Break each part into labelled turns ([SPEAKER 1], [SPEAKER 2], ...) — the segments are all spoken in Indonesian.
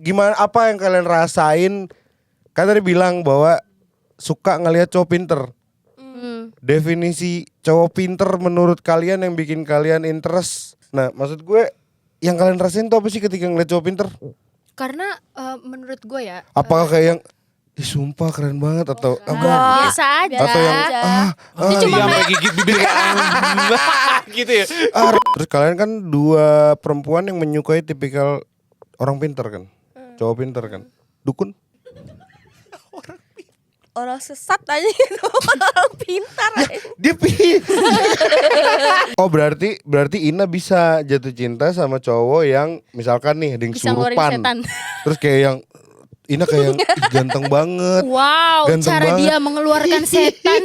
[SPEAKER 1] Gimana apa yang kalian rasain? Kan tadi bilang bahwa suka ngelihat cowok pinter. Definisi cowok pinter menurut kalian yang bikin kalian interest. Nah, maksud gue yang kalian rasain tuh apa sih ketika ngeliat cowok pinter?
[SPEAKER 2] Karena menurut gue ya.
[SPEAKER 1] Apakah kayak yang sumpah keren banget atau
[SPEAKER 2] Biasa aja.
[SPEAKER 1] atau yang
[SPEAKER 2] cuma
[SPEAKER 3] Iya, sampai gigit bibir kayak gitu ya.
[SPEAKER 1] Terus kalian kan dua perempuan yang menyukai tipikal orang pinter kan? Cowok pinter kan? Dukun?
[SPEAKER 4] Orang sesat aja gitu. Orang pintar aja.
[SPEAKER 1] Dia Oh berarti Ina bisa jatuh cinta sama cowok yang misalkan nih ada yang
[SPEAKER 2] Bisa ngeluarin
[SPEAKER 1] surupan.
[SPEAKER 2] setan.
[SPEAKER 1] Terus kayak yang Ina kayak yang ganteng banget.
[SPEAKER 2] Wow,
[SPEAKER 1] Ganteng
[SPEAKER 2] cara
[SPEAKER 1] banget.
[SPEAKER 2] dia mengeluarkan setan.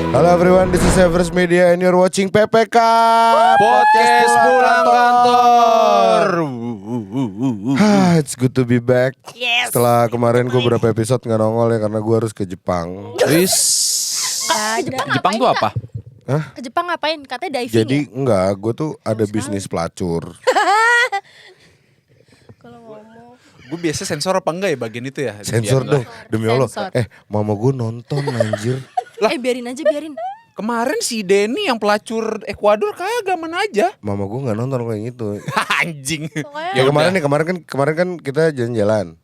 [SPEAKER 1] Halo everyone, this is Everest Media and you're watching PPK
[SPEAKER 3] Podcast pulang kantor.
[SPEAKER 1] It's good to be back.
[SPEAKER 4] Yes.
[SPEAKER 1] Setelah kemarin gue berapa episode gak nongol ya karena gue harus ke Jepang.
[SPEAKER 3] Wis. Jepang tuh apa?
[SPEAKER 2] Ke Jepang ngapain? Katanya diving
[SPEAKER 1] Jadi
[SPEAKER 2] ya?
[SPEAKER 1] enggak, gue tuh ada bisnis pelacur.
[SPEAKER 3] Gue biasa sensor apa enggak ya bagian itu ya?
[SPEAKER 1] Sensor
[SPEAKER 3] Biar
[SPEAKER 1] dong,
[SPEAKER 3] enggak.
[SPEAKER 1] demi Allah.
[SPEAKER 2] Sensor.
[SPEAKER 1] Mama gue nonton anjir.
[SPEAKER 2] Biarin aja, biarin.
[SPEAKER 3] Kemarin si Denny yang pelacur Ekuador kagak mana aja.
[SPEAKER 1] Mama gue nggak nonton kayak gitu.
[SPEAKER 3] Anjing.
[SPEAKER 1] Ya kemarin kan kita jalan-jalan.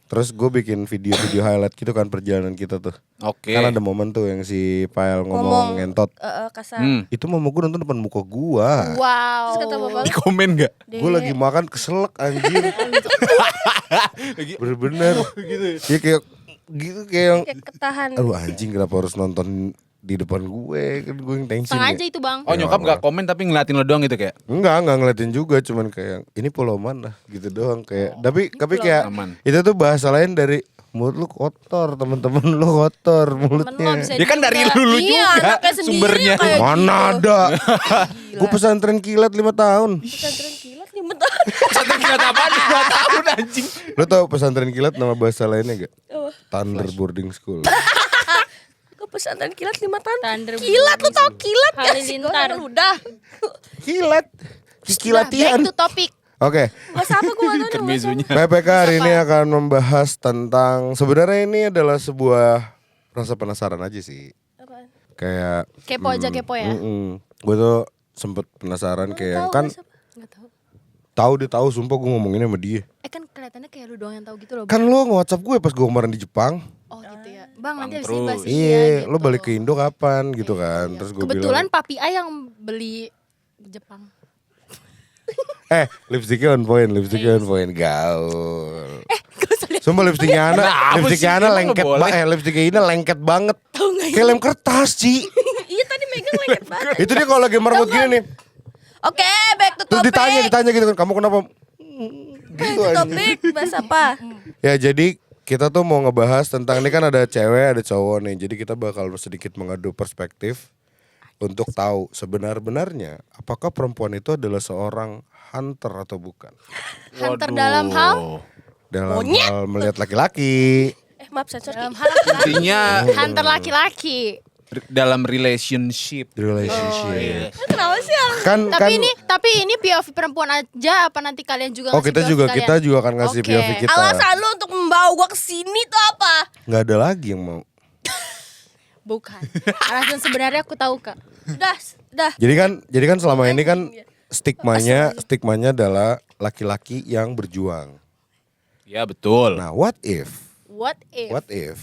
[SPEAKER 1] Terus gue bikin video-video highlight gitu kan perjalanan kita tuh.
[SPEAKER 3] Oke.
[SPEAKER 1] Kan ada momen tuh yang si Pael ngomong ngentot.
[SPEAKER 4] Kasar.
[SPEAKER 1] Itu mama gue nonton depan muka gua.
[SPEAKER 2] Wow.
[SPEAKER 4] Terus kata bapak,
[SPEAKER 3] Di komen enggak?
[SPEAKER 1] Gue lagi makan keselak anjir. Bener-bener. Ya kayak gitu kayak yang
[SPEAKER 4] kayak ketahan.
[SPEAKER 1] aduh anjing kenapa harus nonton di depan gue, kan gue yang tension
[SPEAKER 2] Sengaja
[SPEAKER 1] ya.
[SPEAKER 2] itu bang.
[SPEAKER 3] Oh nyokap enggak komen tapi ngeliatin lo doang gitu kayak.
[SPEAKER 1] Enggak ngeliatin juga, cuman kayak ini pulau mana gitu doang kayak. Tapi kayak
[SPEAKER 3] Aman.
[SPEAKER 1] itu tuh bahasa lain dari mulut lu kotor, teman-teman lu kotor mulutnya.
[SPEAKER 3] Ya kan dari lu
[SPEAKER 4] Iya,
[SPEAKER 3] juga
[SPEAKER 4] anaknya sendiri
[SPEAKER 3] sumbernya.
[SPEAKER 4] yang kayak
[SPEAKER 1] Mana ada? Gue pesantren kilat 5 tahun.
[SPEAKER 4] pesantren kilat 5 tahun.
[SPEAKER 3] Pesantren kilat apaan 2 tahun anjing.
[SPEAKER 1] Lu tau pesantren kilat nama bahasa lainnya gak?
[SPEAKER 4] Oh.
[SPEAKER 1] Thunder Boarding School.
[SPEAKER 4] Ke pesantren kilat 5 tahun.
[SPEAKER 2] Thunder
[SPEAKER 4] Kilat, lu tau kilat gak sih?
[SPEAKER 2] Halilintar.
[SPEAKER 4] Udah.
[SPEAKER 1] Kilat. Kilatian.
[SPEAKER 2] Back to topic.
[SPEAKER 1] Oke.
[SPEAKER 4] Bahasa apa gue gak tau.
[SPEAKER 3] Intermezzonya.
[SPEAKER 1] PPK hari ini akan membahas tentang sebenarnya ini adalah sebuah rasa penasaran aja sih.
[SPEAKER 4] Apaan?
[SPEAKER 1] Kayak
[SPEAKER 2] Kepo aja kepo ya.
[SPEAKER 1] gue tuh sempet penasaran kayak
[SPEAKER 4] Tahu
[SPEAKER 1] kan
[SPEAKER 4] bahasa apa?
[SPEAKER 2] Nggak tahu.
[SPEAKER 1] tahu dia tahu sumpah gue ngomonginnya sama dia.
[SPEAKER 2] Kan kelihatannya kayak lu doang yang tahu gitu loh.
[SPEAKER 1] Kan lo nge-WhatsApp gue pas gue kemarin di Jepang.
[SPEAKER 2] Oh gitu ya. Bang nanti abis
[SPEAKER 3] Terus.
[SPEAKER 2] ini bahas ini
[SPEAKER 1] Iya,
[SPEAKER 2] ya, gitu.
[SPEAKER 1] lo balik ke Indo kapan gitu kan. Terus gue
[SPEAKER 2] Kebetulan
[SPEAKER 1] bilang,
[SPEAKER 2] papi A yang beli di Jepang.
[SPEAKER 1] lipstiknya on point gaul.
[SPEAKER 2] Gak usah lihat.
[SPEAKER 1] Sumpah lipstiknya Ana,
[SPEAKER 3] Kenapa
[SPEAKER 1] lipstiknya
[SPEAKER 3] sih?
[SPEAKER 1] Ana
[SPEAKER 3] Emang
[SPEAKER 1] lengket
[SPEAKER 3] nggak boleh?
[SPEAKER 1] lipstiknya Ina lengket banget.
[SPEAKER 2] Tahu nggak
[SPEAKER 1] Kayak lem kertas, Ci.
[SPEAKER 4] Iya tadi megang lengket banget.
[SPEAKER 1] Itu dia kalau lagi merebut gini nih.
[SPEAKER 4] Oke, back to
[SPEAKER 1] Terus
[SPEAKER 4] topic.
[SPEAKER 1] ditanya gitu kan, kamu kenapa?
[SPEAKER 4] Back
[SPEAKER 1] Gitu
[SPEAKER 4] to
[SPEAKER 1] aja.
[SPEAKER 4] topic. Bahas apa?
[SPEAKER 1] Ya jadi kita tuh mau ngebahas tentang ini kan ada cewek ada cowok nih. Jadi kita bakal sedikit mengadu perspektif untuk tahu sebenar-benarnya apakah perempuan itu adalah seorang hunter atau bukan.
[SPEAKER 2] Hunter dalam hal
[SPEAKER 1] Dalam hal melihat laki-laki.
[SPEAKER 4] Maaf sensor.
[SPEAKER 2] dalam hal
[SPEAKER 3] Intinya
[SPEAKER 2] hunter laki-laki.
[SPEAKER 3] dalam relationship.
[SPEAKER 1] Relationship.
[SPEAKER 4] Kenapa sih?
[SPEAKER 1] Kan
[SPEAKER 2] Tapi ini POV perempuan aja apa nanti kalian juga
[SPEAKER 1] oh
[SPEAKER 2] ngasih
[SPEAKER 1] kita
[SPEAKER 2] POV
[SPEAKER 1] juga
[SPEAKER 2] kalian?
[SPEAKER 1] kita juga akan ngasih
[SPEAKER 2] Oke.
[SPEAKER 1] POV kita.
[SPEAKER 4] Alasan lu untuk membawa gua ke sini tuh apa?
[SPEAKER 1] Nggak ada lagi yang mau.
[SPEAKER 2] Bukan. Alasan sebenarnya aku tahu Kak.
[SPEAKER 4] Dah.
[SPEAKER 1] Jadi kan selama ini kan stigmanya adalah laki-laki yang berjuang.
[SPEAKER 3] Ya betul.
[SPEAKER 1] Nah, what if
[SPEAKER 2] What if?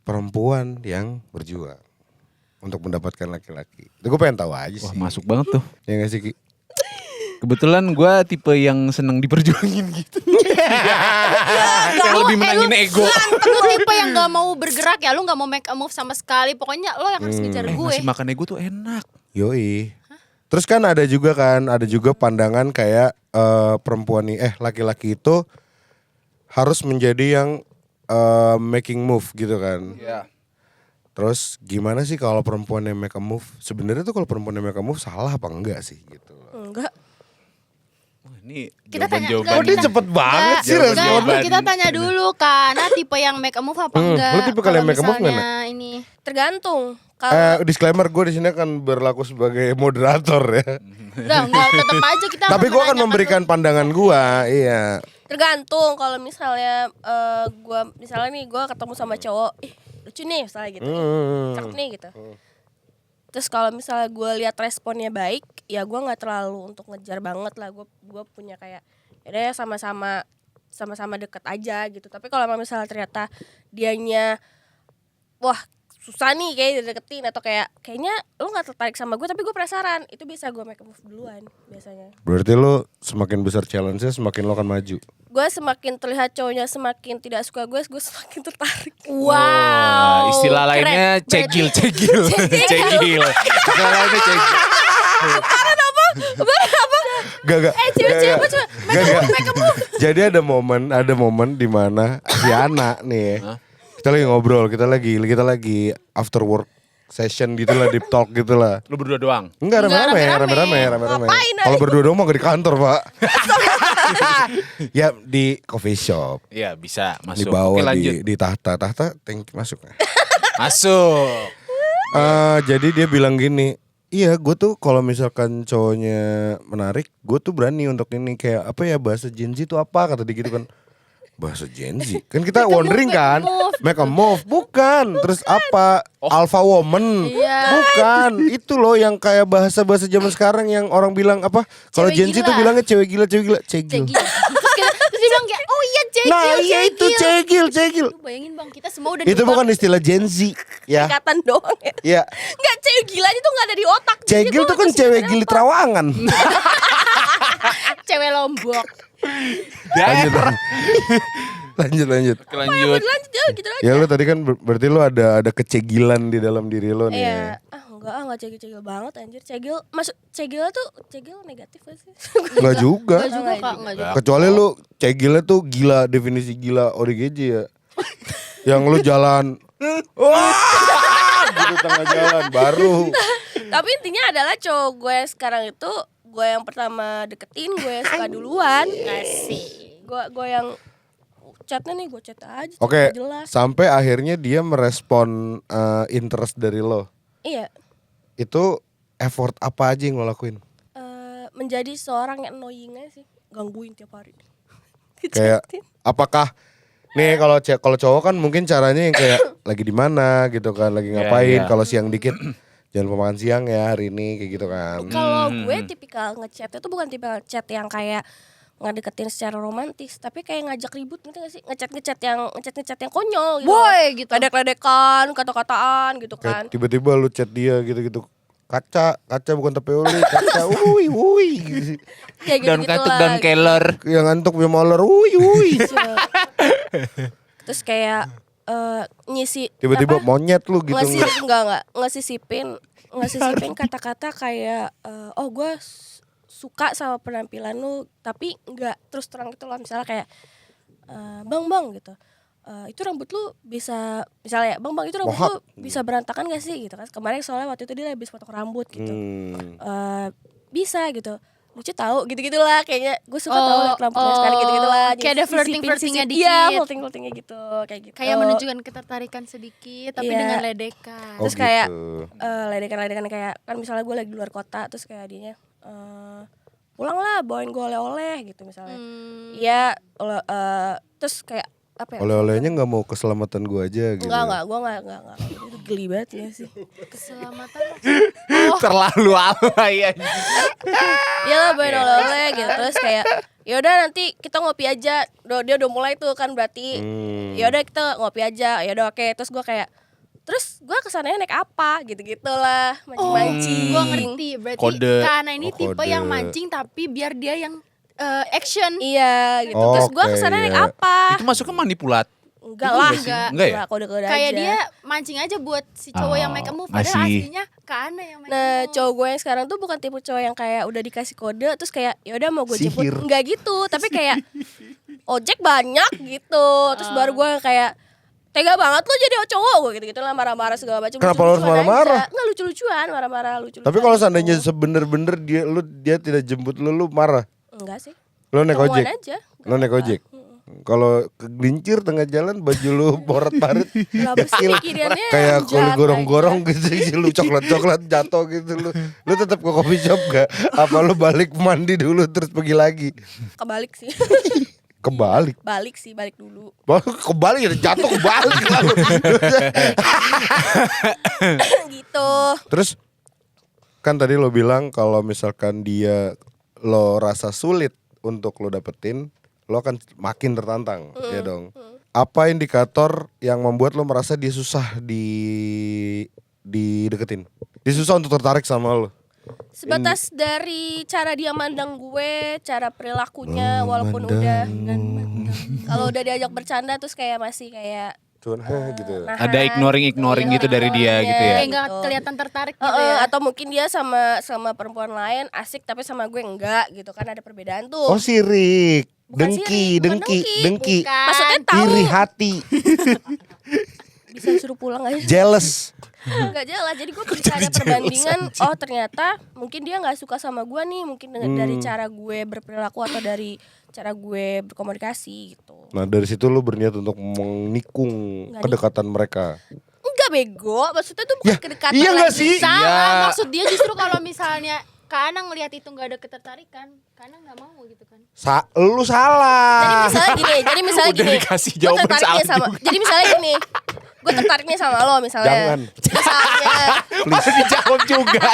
[SPEAKER 1] perempuan yang berjuang untuk mendapatkan laki-laki? Itu gue pengen tahu aja
[SPEAKER 3] Wah
[SPEAKER 1] sih.
[SPEAKER 3] masuk banget tuh.
[SPEAKER 1] Ya nggak sih Ki?
[SPEAKER 3] Kebetulan gue tipe yang seneng diperjuangin gitu. Yang lebih menangin ego.
[SPEAKER 2] Lu tipe yang gak mau bergerak ya, lu gak mau make a move sama sekali. Pokoknya lo yang harus ngejar gue.
[SPEAKER 3] Ngasih makan ego tuh enak.
[SPEAKER 1] Yoi. Terus kan ada juga pandangan kayak perempuan nih, laki-laki itu harus menjadi yang making move gitu kan.
[SPEAKER 3] Iya.
[SPEAKER 1] Terus gimana sih kalau perempuan yang make a move? Sebenarnya tuh kalau perempuan yang make a move salah apa enggak sih gitu.
[SPEAKER 4] Enggak.
[SPEAKER 3] Wah, ini
[SPEAKER 2] Kita tanya-
[SPEAKER 3] jawaban-jawaban.
[SPEAKER 1] Oh dia cepet banget sih
[SPEAKER 3] Jawaban-
[SPEAKER 1] responnya.
[SPEAKER 3] jawaban.
[SPEAKER 2] Kita tanya dulu karena tipe yang make a move apa enggak.
[SPEAKER 1] lu tipe kalian
[SPEAKER 2] Kalau
[SPEAKER 1] make a move
[SPEAKER 2] misalnya
[SPEAKER 1] nggak,
[SPEAKER 2] ini
[SPEAKER 4] Tergantung.
[SPEAKER 1] Disclaimer, gue di sini akan berlaku sebagai moderator ya.
[SPEAKER 2] Enggak tetap aja kita.
[SPEAKER 1] Tapi gue akan
[SPEAKER 2] menanyakan
[SPEAKER 1] memberikan pandangan gue, iya.
[SPEAKER 4] Tergantung kalau misalnya gue ketemu sama cowok, lucu nih misalnya gitu, cakep nih gitu. Terus kalau misalnya gue lihat responnya baik, ya gue nggak terlalu untuk ngejar banget lah. Gue punya kayak, ya sama-sama deket aja gitu. Tapi kalau misalnya ternyata dianya, wah susah nih kayak dideketin atau kayaknya lu nggak tertarik sama gue tapi gue penasaran, itu bisa gue make a move duluan biasanya.
[SPEAKER 1] Berarti lo semakin besar challenge-nya semakin lo akan maju.
[SPEAKER 4] Gue semakin terlihat cowoknya semakin tidak suka gue semakin tertarik.
[SPEAKER 2] Wow.
[SPEAKER 3] Istilah lainnya
[SPEAKER 2] keren.
[SPEAKER 3] cegil. Cegil. Istilah lainnya cegil.
[SPEAKER 1] Gak.
[SPEAKER 2] Cewek-cewek apa coba? Make a move.
[SPEAKER 1] Jadi ada momen di mana si anak nih ya, kita lagi ngobrol, kita lagi after work session gitulah, deep talk gitulah.
[SPEAKER 3] Lu berdua doang?
[SPEAKER 1] Enggak, rame-rame.
[SPEAKER 4] Ngapain
[SPEAKER 1] Kalau berdua doang mah gak di kantor, Pak. Ya di coffee shop.
[SPEAKER 3] Iya bisa
[SPEAKER 1] Di
[SPEAKER 3] masuk.
[SPEAKER 1] bawah
[SPEAKER 3] Oke lanjut.
[SPEAKER 1] di tahta thank masuk.
[SPEAKER 3] Masuk.
[SPEAKER 1] Jadi dia bilang gini, iya gue tuh kalau misalkan cowoknya menarik, gue tuh berani untuk ini, kayak apa ya, bahasa Gen Z itu apa, kata dia gitu kan. Bahasa Gen Z kan kita wondering kan, make a move bukan, terus apa, alpha woman bukan, itu loh yang kayak bahasa zaman sekarang yang orang bilang apa, kalau
[SPEAKER 2] Cewek
[SPEAKER 1] Gen Z
[SPEAKER 2] gila.
[SPEAKER 1] tuh bilangnya cewek gila, cegil.
[SPEAKER 2] Terus dia bilang kayak, oh iya cegil.
[SPEAKER 1] Nah iya itu cegil.
[SPEAKER 2] Lu bayangin bang, kita semua udah
[SPEAKER 1] Itu
[SPEAKER 2] di
[SPEAKER 1] bukan istilah Gen Z ya.
[SPEAKER 4] Ikatan doang ya.
[SPEAKER 1] Ya,
[SPEAKER 4] Nggak, cewek gila itu nggak ada di otak. Jadi
[SPEAKER 1] cegil
[SPEAKER 4] gua
[SPEAKER 1] tuh kan
[SPEAKER 4] nggak
[SPEAKER 1] cewek
[SPEAKER 4] tahu
[SPEAKER 1] gili Terawangan.
[SPEAKER 2] cewek Lombok.
[SPEAKER 1] Lanjut.
[SPEAKER 3] Oke, lanjut.
[SPEAKER 4] lanjut ya gitu aja.
[SPEAKER 1] Ya lu tadi kan berarti lu ada kecegilan di dalam diri lu nih.
[SPEAKER 4] Iya, enggak cegil-cegil banget anjir. Cegil negatif gak sih?
[SPEAKER 1] Enggak juga.
[SPEAKER 2] Enggak juga kak, enggak juga.
[SPEAKER 1] Kecuali lu cegilnya tuh gila, definisi gila ODGJ ya. Yang lu jalan wah gitu tengah jalan baru.
[SPEAKER 4] Tapi intinya adalah cowok gue yang sekarang itu, gue yang pertama deketin, gue yang suka duluan. Kasih. Gue yang chatnya nih, gue chat aja.
[SPEAKER 1] Oke,
[SPEAKER 4] nggak jelas.
[SPEAKER 1] sampai akhirnya dia merespon interest dari lo.
[SPEAKER 4] Iya.
[SPEAKER 1] Itu effort apa aja yang lo lakuin?
[SPEAKER 4] Menjadi seorang yang annoying aja sih, gangguin tiap hari.
[SPEAKER 1] Kayak apakah nih kalau cowok kan mungkin caranya yang kayak lagi di mana gitu kan, lagi ngapain,
[SPEAKER 3] iya.
[SPEAKER 1] kalau siang dikit jangan lupa makan siang ya hari ini kayak gitu kan.
[SPEAKER 4] Kalau gue tipikal ngechatnya tuh bukan tipikal chat yang kayak ngedeketin secara romantis, tapi kayak ngajak ribut, ngerti gak sih? Ngechat yang konyol gitu.
[SPEAKER 2] Boy gitu.
[SPEAKER 4] Ledek-ledekan, kata-kataan gitu kan.
[SPEAKER 1] Kayak tiba-tiba lu chat dia gitu-gitu. Kaca bukan tepeoli, kaca wuih gitu.
[SPEAKER 4] Kayak
[SPEAKER 3] Down
[SPEAKER 4] gitu-gitu
[SPEAKER 3] katuk
[SPEAKER 4] lah.
[SPEAKER 3] down keller.
[SPEAKER 1] Yang ngantuk punya molar wuih.
[SPEAKER 4] Terus kayak ngisi
[SPEAKER 1] Tiba-tiba
[SPEAKER 4] apa?
[SPEAKER 1] monyet lu gitu.
[SPEAKER 4] Enggak ngesisipin kata-kata kayak oh gue suka sama penampilan lu, tapi enggak terus terang gitu loh. Misalnya kayak bang gitu, itu rambut lu bisa, misalnya bang itu rambut lu bisa berantakan gak sih gitu kan. Kemarin soalnya waktu itu dia habis potong rambut gitu. Bisa gitu, lucu tahu gitu-gitulah, kayaknya gue suka tahu liat rambutnya sekali gitu-gitulah.
[SPEAKER 2] Kayak ada flirting-flirtingnya dikit.
[SPEAKER 4] Iya, flirtingnya gitu, kayak gitu.
[SPEAKER 2] Kayak menunjukkan ketertarikan sedikit, tapi
[SPEAKER 4] Iya.
[SPEAKER 2] dengan ledekan.
[SPEAKER 1] Oh,
[SPEAKER 4] Terus kayak
[SPEAKER 1] gitu.
[SPEAKER 4] ledekan kayak kan misalnya gue lagi di luar kota, terus kayak dianya pulang lah bawain gue oleh-oleh gitu misalnya. Iya, terus kayak apa ya?
[SPEAKER 1] Oleh-olehnya nggak mau keselamatan gua aja gitu.
[SPEAKER 4] Enggak, gue enggak. Itu geli banget ya sih.
[SPEAKER 2] Keselamatan.
[SPEAKER 3] Terlalu alay ya.
[SPEAKER 4] Iya lah bawain oleh-oleh gitu. Terus kayak yaudah nanti kita ngopi aja. Dia udah mulai tuh kan berarti. Yaudah kita ngopi aja. Yaudah oke. Terus gue kayak, terus gue kesananya naik apa gitu-gitulah, mancing-mancing.
[SPEAKER 2] Gua ngerti, berarti
[SPEAKER 3] Kode.
[SPEAKER 2] karena ini tipe
[SPEAKER 1] Kode.
[SPEAKER 2] yang mancing tapi biar dia yang action.
[SPEAKER 4] Iya gitu. Terus gue
[SPEAKER 1] Oke,
[SPEAKER 4] kesannya naik
[SPEAKER 1] iya.
[SPEAKER 4] apa?
[SPEAKER 3] Itu masuknya manipulat.
[SPEAKER 4] Enggak lah.
[SPEAKER 3] Enggak ya?
[SPEAKER 4] Kode-kode
[SPEAKER 2] Kayak
[SPEAKER 4] aja.
[SPEAKER 2] dia mancing aja buat si cowok yang make a move, padahal
[SPEAKER 3] masih.
[SPEAKER 2] aslinya ke Ana yang make a
[SPEAKER 4] Nah,
[SPEAKER 2] move.
[SPEAKER 4] cowok gue yang sekarang tuh bukan tipe cowok yang kayak udah dikasih kode terus kayak ya udah mau gue jemput.
[SPEAKER 1] Sihir.
[SPEAKER 4] Enggak gitu, tapi kayak ojek banyak gitu. Terus baru gue kayak tega banget lu jadi cowok gue gitu-gitu lah, marah-marah segala macam.
[SPEAKER 1] Kenapa lu harus marah-marah?
[SPEAKER 4] Enggak, lucu-lucuan, marah-marah lucu-lucuan.
[SPEAKER 1] Tapi kalau seandainya sebener-bener dia tidak jemput lu marah.
[SPEAKER 4] enggak sih.
[SPEAKER 1] Lu naik
[SPEAKER 4] Ketemuan
[SPEAKER 1] ojek.
[SPEAKER 4] aja.
[SPEAKER 1] Lu naik ojek. Kalau kegelincir tengah jalan baju lu poret-paret
[SPEAKER 4] Lah pasti pikirannya
[SPEAKER 1] kayak kulit
[SPEAKER 4] jahat
[SPEAKER 1] gorong-gorong gitu lu coklat-coklat jatuh gitu lu tetap ke coffee shop gak? Apa lu balik mandi dulu terus pergi lagi?
[SPEAKER 4] aja. Kebalik sih.
[SPEAKER 1] Kebalik.
[SPEAKER 4] Balik sih, balik dulu.
[SPEAKER 1] Kebalik ya jatuh kebalik lalu.
[SPEAKER 4] Gitu.
[SPEAKER 1] Terus kan tadi lo bilang kalau misalkan lo rasa sulit untuk lo dapetin, lo akan makin tertantang, ya dong. Apa indikator yang membuat lo merasa dia susah dideketin? Dia susah untuk tertarik sama lo?
[SPEAKER 4] Sebatas dari cara dia mandang gue, cara perilakunya, walaupun udah kalau udah diajak bercanda terus kayak masih kayak
[SPEAKER 1] Cuman gitu.
[SPEAKER 4] nahan.
[SPEAKER 3] Ada ignoring gitu dari dia gitu ya.
[SPEAKER 2] Kayak nggak kelihatan tertarik gitu ya.
[SPEAKER 4] Atau mungkin dia sama perempuan lain asik tapi sama gue enggak gitu kan, ada perbedaan tuh.
[SPEAKER 1] Oh sirik,
[SPEAKER 4] Bukan sirik, bukan
[SPEAKER 1] dengki,
[SPEAKER 2] Bukan.
[SPEAKER 4] Maksudnya tahu
[SPEAKER 1] iri hati,
[SPEAKER 4] bisa disuruh pulang aja.
[SPEAKER 1] jealous.
[SPEAKER 4] Enggak jelas. Jadi gue bisa ada perbandingan. Oh ternyata mungkin dia nggak suka sama gue nih, mungkin dari cara gue berperilaku atau dari cara gue berkomunikasi gitu.
[SPEAKER 1] Nah dari situ lo berniat untuk menikung
[SPEAKER 4] Nggak
[SPEAKER 1] kedekatan mereka.
[SPEAKER 4] Enggak bego, maksudnya tuh bukan kedekatan
[SPEAKER 1] iya nggak
[SPEAKER 4] lagi.
[SPEAKER 1] sih?
[SPEAKER 2] Salah,
[SPEAKER 3] Iya.
[SPEAKER 2] maksud dia justru kalau misalnya Kak Anang ngelihat itu nggak ada ketertarikan, Kak Anang nggak mau gitu kan.
[SPEAKER 1] Lu salah.
[SPEAKER 4] Jadi misalnya
[SPEAKER 3] Udah
[SPEAKER 4] gini,
[SPEAKER 3] dikasih
[SPEAKER 4] gue
[SPEAKER 3] jawaban
[SPEAKER 4] tertariknya
[SPEAKER 3] salah
[SPEAKER 4] sama. Jadi misalnya gini, gue tertariknya sama lo misalnya.
[SPEAKER 1] Jangan.
[SPEAKER 3] Bisa dijawab juga.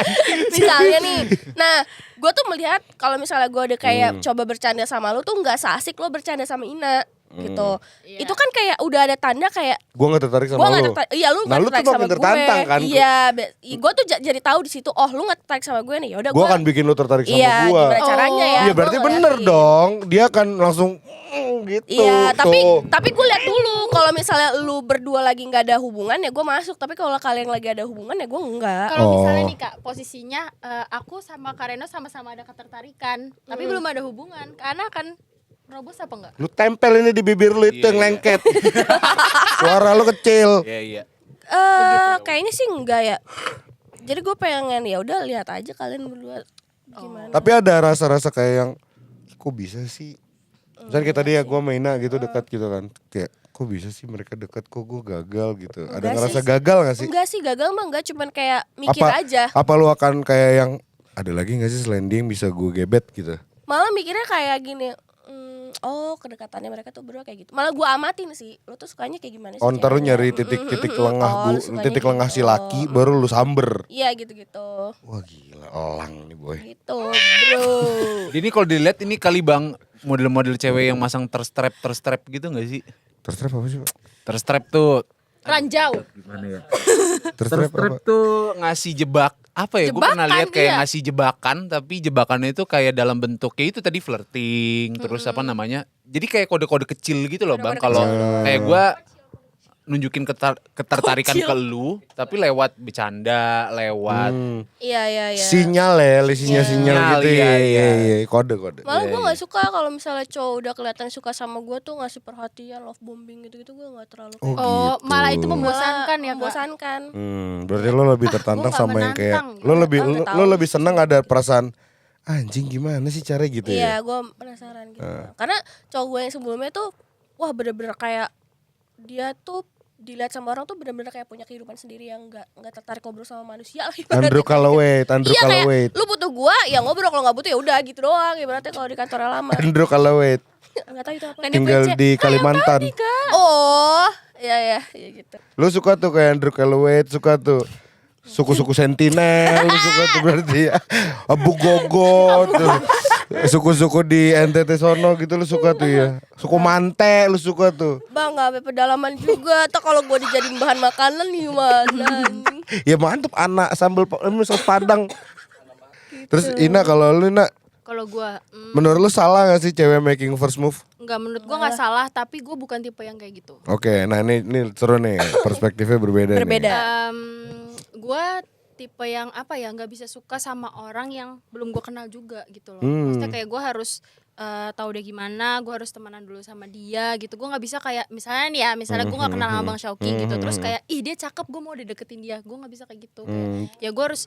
[SPEAKER 4] Misalnya nih, nah gue tuh melihat kalau misalnya gue udah kayak coba bercanda sama lo tuh nggak seasik lo bercanda sama Ina gitu.
[SPEAKER 2] Iya.
[SPEAKER 4] Itu kan kayak udah ada tanda kayak
[SPEAKER 1] Gue gak tertarik
[SPEAKER 4] gue
[SPEAKER 1] sama
[SPEAKER 4] nggak
[SPEAKER 1] lu.
[SPEAKER 4] tertarik. Iya lu
[SPEAKER 1] Nah,
[SPEAKER 4] nggak
[SPEAKER 1] lu tuh
[SPEAKER 4] tertarik sama
[SPEAKER 1] makin tertantang
[SPEAKER 4] gue.
[SPEAKER 1] kan?
[SPEAKER 4] Iya, gue tuh jadi tahu di situ. Oh lu nggak tertarik sama gue nih. Yaudah
[SPEAKER 1] Gue akan bikin lu tertarik sama
[SPEAKER 4] Iya,
[SPEAKER 1] gue.
[SPEAKER 4] gimana caranya ya?
[SPEAKER 1] Iya
[SPEAKER 4] Gua
[SPEAKER 1] berarti
[SPEAKER 4] ngeliatin.
[SPEAKER 1] bener dong. Dia akan langsung gitu.
[SPEAKER 4] Iya,
[SPEAKER 1] tuh.
[SPEAKER 4] tapi gue lihat dulu kalau misalnya lu berdua lagi nggak ada hubungan ya gue masuk. Tapi kalau kalian lagi ada hubungan ya gue enggak.
[SPEAKER 2] Kalau misalnya
[SPEAKER 1] Oh.
[SPEAKER 2] nih Kak, posisinya aku sama Kak Reno sama-sama ada ketertarikan, tapi belum ada hubungan. Karena kan nerobos apa enggak?
[SPEAKER 1] Lu tempel ini di bibir lu itu
[SPEAKER 3] Iya,
[SPEAKER 1] yang
[SPEAKER 3] iya.
[SPEAKER 1] lengket. Suara lu kecil.
[SPEAKER 3] Iya iya.
[SPEAKER 4] Kayaknya sih enggak ya. Jadi gue pengen ya udah lihat aja kalian berdua gimana.
[SPEAKER 1] Tapi ada rasa-rasa kayak yang kok bisa sih? Misalnya kayak tadi ya gue maina gitu dekat gitu kan. Kayak kok bisa sih mereka dekat kok gue gagal gitu. Ada
[SPEAKER 4] Enggak
[SPEAKER 1] ngerasa
[SPEAKER 4] sih.
[SPEAKER 1] gagal gak sih?
[SPEAKER 4] Enggak sih, gagal mah enggak, cuman kayak mikir
[SPEAKER 1] Apa
[SPEAKER 4] aja.
[SPEAKER 1] apa lu akan kayak yang ada lagi gak sih selain dia yang bisa gue gebet gitu?
[SPEAKER 4] Malah mikirnya kayak gini, oh kedekatannya mereka tuh berdua kayak gitu. Malah gue amatin sih, lo tuh sukanya kayak gimana sih?
[SPEAKER 1] Oh ntar lu
[SPEAKER 4] ceweknya?
[SPEAKER 1] nyari titik-titik lengah
[SPEAKER 4] Oh, lu sukanya
[SPEAKER 1] titik lengah si
[SPEAKER 4] gitu.
[SPEAKER 1] laki baru lu samber.
[SPEAKER 4] Iya gitu-gitu.
[SPEAKER 1] Wah gila elang nih boy.
[SPEAKER 4] Gitu bro.
[SPEAKER 3] Ini kalau dilihat ini kali Bang model-model cewek yang masang terstrap gitu gak sih?
[SPEAKER 1] Terstrap apa sih? Pak?
[SPEAKER 3] Terstrap tuh
[SPEAKER 2] Ranjau.
[SPEAKER 3] gimana ya?
[SPEAKER 1] Terstrap
[SPEAKER 3] Terstrap
[SPEAKER 1] apa?
[SPEAKER 3] tuh ngasih jebak apa ya? Gue pernah
[SPEAKER 2] Jebakan,
[SPEAKER 3] lihat kayak
[SPEAKER 2] iya.
[SPEAKER 3] ngasih jebakan, tapi jebakannya itu kayak dalam bentuknya itu tadi flirting, terus apa namanya? Jadi kayak kode-kode kecil gitu loh Bang.
[SPEAKER 4] Kode-kode
[SPEAKER 3] Kalau
[SPEAKER 1] kecil.
[SPEAKER 3] kayak gue nunjukin ketertarikan
[SPEAKER 4] Kecil.
[SPEAKER 3] ke lu, tapi lewat bercanda, lewat
[SPEAKER 4] Iya.
[SPEAKER 1] Sinyal ya, sinyal
[SPEAKER 3] Sinyal,
[SPEAKER 1] gitu
[SPEAKER 3] iya,
[SPEAKER 1] ya,
[SPEAKER 3] iya.
[SPEAKER 1] iya, kode.
[SPEAKER 4] Malah gue gak suka kalau misalnya cowok udah kelihatan suka sama gue tuh ngasih perhatian, love bombing gitu-gitu gue gak terlalu kayak
[SPEAKER 2] Oh,
[SPEAKER 1] gitu.
[SPEAKER 2] malah itu
[SPEAKER 4] Malah
[SPEAKER 2] membosankan ya Kak.
[SPEAKER 4] membosankan.
[SPEAKER 1] Berarti lo lebih tertantang
[SPEAKER 2] gua nggak
[SPEAKER 1] sama yang kayak
[SPEAKER 2] menantang,
[SPEAKER 1] lo lebih
[SPEAKER 4] Ah, nggak
[SPEAKER 1] lo
[SPEAKER 4] tahu.
[SPEAKER 1] lebih senang ada perasaan anjing gimana sih cara gitu
[SPEAKER 4] Iya,
[SPEAKER 1] ya.
[SPEAKER 4] gue penasaran gitu. Karena cowok gue yang sebelumnya tuh, wah bener-bener kayak dia tuh dilihat sama orang tuh bener-bener kayak punya kehidupan sendiri yang nggak tertarik ngobrol sama manusia lah. ibaratnya.
[SPEAKER 1] Andrew Calloway,
[SPEAKER 4] Iya kayak lu butuh gua, ya ngobrol, kalau nggak butuh ya udah gitu doang. Ibaratnya kalau di kantor lama.
[SPEAKER 1] Andrew Calloway
[SPEAKER 4] Nggak tahu itu apa.
[SPEAKER 1] tinggal di Kalimantan.
[SPEAKER 4] Oh, iya gitu.
[SPEAKER 1] Lu suka tuh kayak Andrew Calloway, suka tuh suku-suku Sentinel, lu suka tuh berarti ya. Abu Gogo tuh. Suku-suku di NTT sono gitu lu suka tuh ya. Suku Mante lu suka tuh.
[SPEAKER 4] Bang, nggak sampai pedalaman juga. Tuh kalau gua dijadiin bahan makanan gimana?
[SPEAKER 1] Ya mantep anak sambal saus Padang. Terus Ina kalau lu Ina
[SPEAKER 2] Kalau gua
[SPEAKER 1] menurut lu salah gak sih cewek making first move?
[SPEAKER 2] enggak, menurut gua nggak salah, tapi gua bukan tipe yang kayak gitu.
[SPEAKER 1] Oke, nah ini seru nih, perspektifnya berbeda.
[SPEAKER 4] Berbeda.
[SPEAKER 2] Gua tipe yang apa ya, nggak bisa suka sama orang yang belum gua kenal juga gitu loh. Maksudnya kayak gua harus tahu dia gimana, gua harus temenan dulu sama dia gitu. Gua nggak bisa kayak misalnya nih ya, misalnya gua nggak kenal sama Bang Syauki gitu, terus kayak ih dia cakep, gua mau dideketin dia. Gua nggak bisa kayak gitu. Kayak, ya gua harus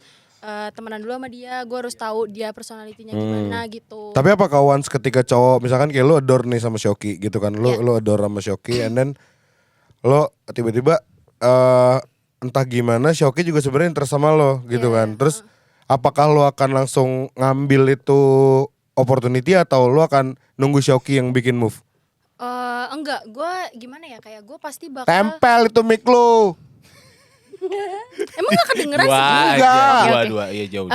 [SPEAKER 2] temenan dulu sama dia, gue harus tahu dia personalitinya gimana gitu.
[SPEAKER 1] Tapi apakah once ketika cowok misalkan kayak lu adore nih sama Shoki gitu kan, lu
[SPEAKER 2] Iya.
[SPEAKER 1] lu adore sama Shoki, and then lo tiba-tiba entah gimana Shoki juga sebenarnya interest sama lo gitu
[SPEAKER 2] Iya.
[SPEAKER 1] kan. Terus apakah lo akan langsung ngambil itu opportunity atau lo akan nunggu Shoki yang bikin move?
[SPEAKER 2] Enggak, gue gimana ya, kayak gue pasti bakal.
[SPEAKER 1] Tempel itu mic lo.
[SPEAKER 2] Emang gak kedengeran sih?
[SPEAKER 1] Enggak.
[SPEAKER 2] Oke, oke.
[SPEAKER 3] Dua, iya jauh.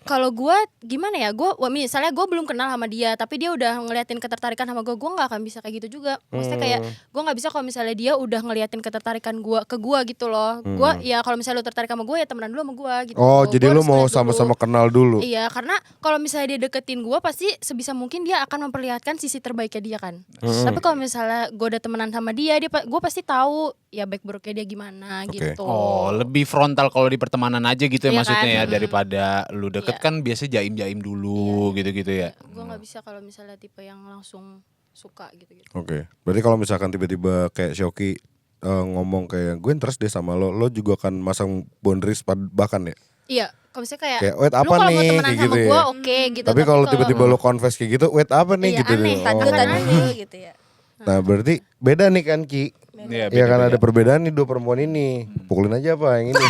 [SPEAKER 2] Kalau gue gimana ya, misalnya gue belum kenal sama dia, tapi dia udah ngeliatin ketertarikan sama gue nggak akan bisa kayak gitu juga. Maksudnya kayak gue nggak bisa kalau misalnya dia udah ngeliatin ketertarikan gue ke gue gitu loh. Gue ya kalau misalnya lu tertarik sama gue ya temenan dulu sama gue gitu.
[SPEAKER 1] Oh,
[SPEAKER 2] Gua
[SPEAKER 1] jadi lo
[SPEAKER 2] harus
[SPEAKER 1] mau
[SPEAKER 2] ngeliat dulu.
[SPEAKER 1] sama-sama kenal dulu.
[SPEAKER 2] Iya, karena kalau misalnya dia deketin gue pasti sebisa mungkin dia akan memperlihatkan sisi terbaiknya dia kan. Tapi kalau misalnya gue udah temenan sama dia, gue pasti tahu ya baik buruknya dia gimana
[SPEAKER 1] Oke.
[SPEAKER 2] gitu.
[SPEAKER 3] Oh, lebih frontal kalau di pertemanan aja gitu ya
[SPEAKER 2] Iya
[SPEAKER 3] maksudnya
[SPEAKER 2] kan?
[SPEAKER 3] ya, daripada lu deket
[SPEAKER 2] Iya.
[SPEAKER 3] kan biasa jaim-jaim dulu gitu-gitu ya.
[SPEAKER 2] Gue nggak bisa kalau misalnya tipe yang langsung suka gitu-gitu.
[SPEAKER 1] Oke. Berarti kalau misalkan tiba-tiba kayak Shoki ngomong kayak gue interest deh sama lo juga akan masang boundaries bahkan ya.
[SPEAKER 2] Iya, kalau misalnya kayak,
[SPEAKER 1] Kayak, wait,
[SPEAKER 2] lu
[SPEAKER 1] apa
[SPEAKER 2] kalau mau
[SPEAKER 1] nih?
[SPEAKER 2] temenan
[SPEAKER 1] Kayak
[SPEAKER 2] sama
[SPEAKER 1] gitu ya.
[SPEAKER 2] gue oke gitu.
[SPEAKER 1] Tapi kalau tiba-tiba lo confess kayak gitu, wait apa nih
[SPEAKER 2] Iya,
[SPEAKER 1] gitu
[SPEAKER 2] aneh.
[SPEAKER 1] deh.
[SPEAKER 4] Takut
[SPEAKER 2] Akan
[SPEAKER 4] aja dulu gitu ya.
[SPEAKER 1] Nah berarti beda nih kan Ki.
[SPEAKER 3] Iya,
[SPEAKER 1] Ya kan
[SPEAKER 3] beda-beda.
[SPEAKER 1] ada perbedaan nih dua perempuan ini. Pukulin aja apa yang ini.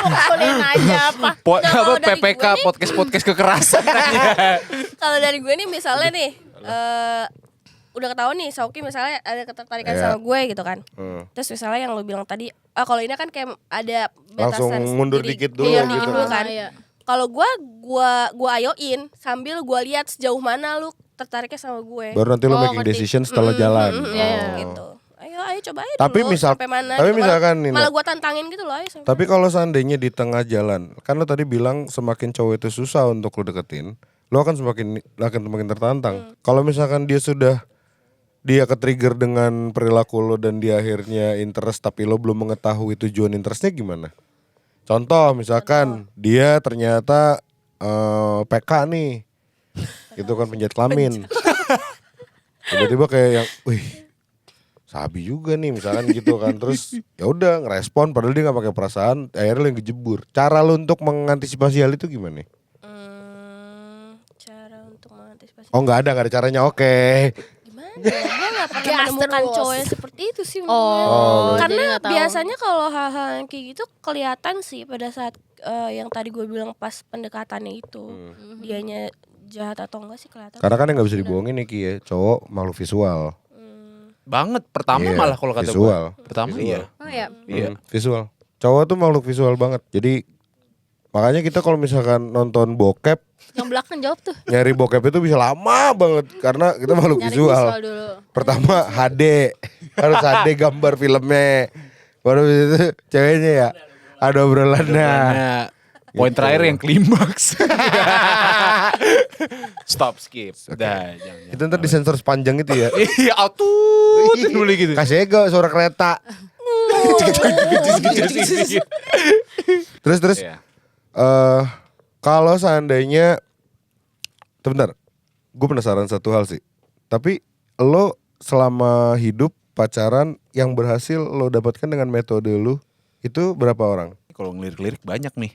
[SPEAKER 2] Pukulin aja apa.
[SPEAKER 4] Nah, kalau dari
[SPEAKER 3] PPK
[SPEAKER 4] gue nih-
[SPEAKER 3] podcast kekerasan.
[SPEAKER 4] Kalau dari gue nih misalnya nih udah ketahuan nih Shoki misalnya ada ketertarikan
[SPEAKER 1] Iya.
[SPEAKER 4] sama gue gitu kan.
[SPEAKER 1] Hmm.
[SPEAKER 4] Terus misalnya yang lu bilang tadi, kalau ini kan kayak ada
[SPEAKER 1] Langsung
[SPEAKER 4] batasan
[SPEAKER 1] mundur
[SPEAKER 4] sendiri.
[SPEAKER 1] dikit dulu
[SPEAKER 4] Iya,
[SPEAKER 1] gitu.
[SPEAKER 4] dikit dulu kan.
[SPEAKER 2] Iya.
[SPEAKER 4] Kalau gua ayoin sambil gua lihat sejauh mana lu tertariknya sama gue.
[SPEAKER 1] Baru nanti lo
[SPEAKER 2] Oh,
[SPEAKER 1] making
[SPEAKER 2] ngerti.
[SPEAKER 1] decision setelah jalan.
[SPEAKER 2] iya, iya.
[SPEAKER 1] Oh.
[SPEAKER 4] Gitu. Ayo coba aja
[SPEAKER 1] Tapi
[SPEAKER 4] dulu
[SPEAKER 1] misal-
[SPEAKER 4] sampai mana.
[SPEAKER 1] tapi
[SPEAKER 4] gitu.
[SPEAKER 1] misalkan nih,
[SPEAKER 4] malah
[SPEAKER 1] Nak.
[SPEAKER 4] gua tantangin gitu loh, ayo sampai
[SPEAKER 1] Tapi kalau seandainya di tengah jalan, kan lo tadi bilang semakin cowok itu susah untuk lo deketin, lo akan semakin tertantang. Kalau misalkan dia ke-trigger dengan perilaku lo dan dia akhirnya interest tapi lo belum mengetahui tujuan interestnya gimana? Contoh misalkan dia ternyata PK nih, itu kan penjahit kelamin. Tiba-tiba kayak yang, wih, sabi juga nih misalkan gitu kan. Terus ya udah ngerespon padahal dia nggak pakai perasaan, akhirnya lo yang kejebur. Cara lo untuk mengantisipasi hal itu gimana?
[SPEAKER 4] cara untuk mengantisipasi.
[SPEAKER 1] Oh nggak ada caranya, oke.
[SPEAKER 4] Gimana ya? Gue gak pernah
[SPEAKER 2] Gas
[SPEAKER 4] menemukan
[SPEAKER 2] terus.
[SPEAKER 4] cowok yang seperti itu sih menurut
[SPEAKER 2] Oh,
[SPEAKER 4] gue.
[SPEAKER 1] jadi
[SPEAKER 4] Karena
[SPEAKER 2] nggak tahu.
[SPEAKER 4] biasanya kalau hal-hal yang kayak gitu kelihatan sih pada saat yang tadi gue bilang pas pendekatannya itu. Dianya jahat atau enggak sih kelihatan.
[SPEAKER 1] Karena kan yang nggak bisa dibohongin nih Ki ya, cowok makhluk visual.
[SPEAKER 3] Banget pertama
[SPEAKER 1] Iya,
[SPEAKER 3] malah kalau kata
[SPEAKER 1] visual.
[SPEAKER 3] gue. Pertama iya.
[SPEAKER 2] Oh ya.
[SPEAKER 3] Iya.
[SPEAKER 1] Visual. Cowok tuh makhluk visual banget. Jadi makanya kita kalau misalkan nonton bokep,
[SPEAKER 2] Yang belakang jawab tuh.
[SPEAKER 1] nyari bokep itu bisa lama banget karena kita makhluk
[SPEAKER 2] Nyari
[SPEAKER 1] visual.
[SPEAKER 2] visual dulu.
[SPEAKER 1] Pertama HD, harus HD gambar filmnya. Baru itu ceweknya ya ada obrolannya.
[SPEAKER 3] Nah, poin
[SPEAKER 1] Gitu.
[SPEAKER 3] terakhir yang klimaks. Stop skip. Dah, jangan.
[SPEAKER 1] Itu ntar disensor sepanjang itu ya.
[SPEAKER 3] Iya, auto dulu gitu.
[SPEAKER 1] Kasih ego suara kereta. Terus
[SPEAKER 3] Iya.
[SPEAKER 1] kalau seandainya bentar, gue penasaran satu hal sih. Tapi lo selama hidup pacaran yang berhasil lo dapatkan dengan metode lo itu berapa orang?
[SPEAKER 3] Kalau ngelirik-lirik banyak nih.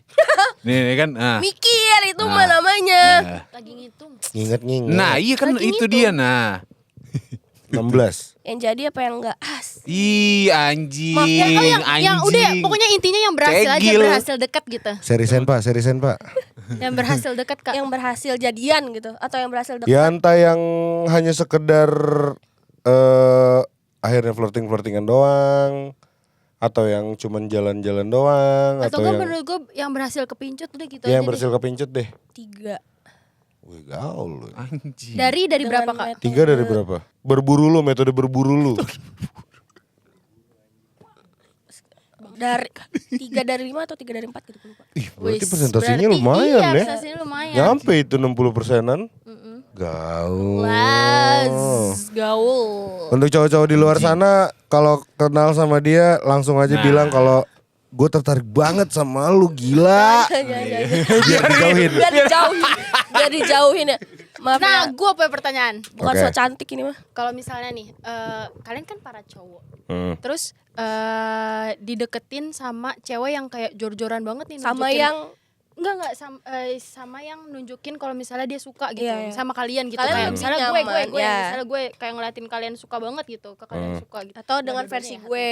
[SPEAKER 3] Nih kan.
[SPEAKER 4] Mikir itu mah namanya.
[SPEAKER 3] Nah.
[SPEAKER 2] Lagi ngitung.
[SPEAKER 1] Nginget-nginget.
[SPEAKER 3] Nah, iya kan
[SPEAKER 4] Lagi
[SPEAKER 3] itu
[SPEAKER 4] ngitung.
[SPEAKER 3] dia nah.
[SPEAKER 1] 16.
[SPEAKER 4] Yang jadi apa yang enggak?
[SPEAKER 3] Ih, anjing,
[SPEAKER 2] Yang udah ya, pokoknya intinya yang berhasil aja,
[SPEAKER 3] Cegil.
[SPEAKER 2] berhasil dekat gitu.
[SPEAKER 1] Serisen Pak.
[SPEAKER 2] Yang berhasil dekat Kak.
[SPEAKER 4] Yang berhasil jadian gitu atau yang berhasil dekat?
[SPEAKER 1] Ya entah yang hanya sekedar akhirnya flirting-flirtingan doang, atau yang cuman jalan-jalan doang,
[SPEAKER 2] Atau
[SPEAKER 1] atau
[SPEAKER 2] gue
[SPEAKER 1] yang
[SPEAKER 2] menurut gue yang berhasil kepincut udah gitu
[SPEAKER 1] yang
[SPEAKER 2] aja
[SPEAKER 1] berhasil kepincut deh.
[SPEAKER 4] 3.
[SPEAKER 1] Wih gaul lu.
[SPEAKER 3] Anjing.
[SPEAKER 2] Dari
[SPEAKER 4] Dengan
[SPEAKER 2] berapa Kak?
[SPEAKER 4] metode-
[SPEAKER 1] 3 dari berapa? Berburu lu, metode berburu lu.
[SPEAKER 4] Dari 3 dari 5 atau 3 dari 4 gitu gue lupa.
[SPEAKER 1] Ih, berarti
[SPEAKER 2] Wis,
[SPEAKER 1] presentasinya
[SPEAKER 2] berarti
[SPEAKER 1] lumayan
[SPEAKER 2] iya,
[SPEAKER 1] ya.
[SPEAKER 2] presentasinya lumayan.
[SPEAKER 1] Nyampe itu 60%-an. Gaul.
[SPEAKER 2] Was, gaul.
[SPEAKER 1] Untuk cowok-cowok di luar sana, kalau kenal sama dia langsung aja
[SPEAKER 3] Nah.
[SPEAKER 1] bilang kalau gue tertarik banget sama lu, gila.
[SPEAKER 4] Ya.
[SPEAKER 1] Biar dijauhin.
[SPEAKER 4] Biar dijauhin ya. Maaf
[SPEAKER 2] Nah,
[SPEAKER 4] ya,
[SPEAKER 2] gue punya pertanyaan.
[SPEAKER 4] bukan
[SPEAKER 1] Oke.
[SPEAKER 4] so cantik ini mah.
[SPEAKER 2] Kalau misalnya nih, kalian kan para cowok,
[SPEAKER 1] Hmm.
[SPEAKER 2] terus dideketin sama cewek yang kayak jor-joran banget nih,
[SPEAKER 4] Sama
[SPEAKER 2] nunjukin-
[SPEAKER 4] yang
[SPEAKER 2] enggak sama yang nunjukin kalau misalnya dia suka gitu
[SPEAKER 4] Iya, iya.
[SPEAKER 2] sama kalian gitu,
[SPEAKER 4] Kalian
[SPEAKER 2] kayak
[SPEAKER 4] lebih
[SPEAKER 2] misalnya
[SPEAKER 4] nyaman,
[SPEAKER 2] gue
[SPEAKER 4] ya.
[SPEAKER 2] misalnya gue kayak ngeliatin kalian suka banget gitu, ke kalian suka gitu.
[SPEAKER 4] atau dengan
[SPEAKER 2] Dua-duanya
[SPEAKER 4] versi
[SPEAKER 2] hati.
[SPEAKER 4] gue.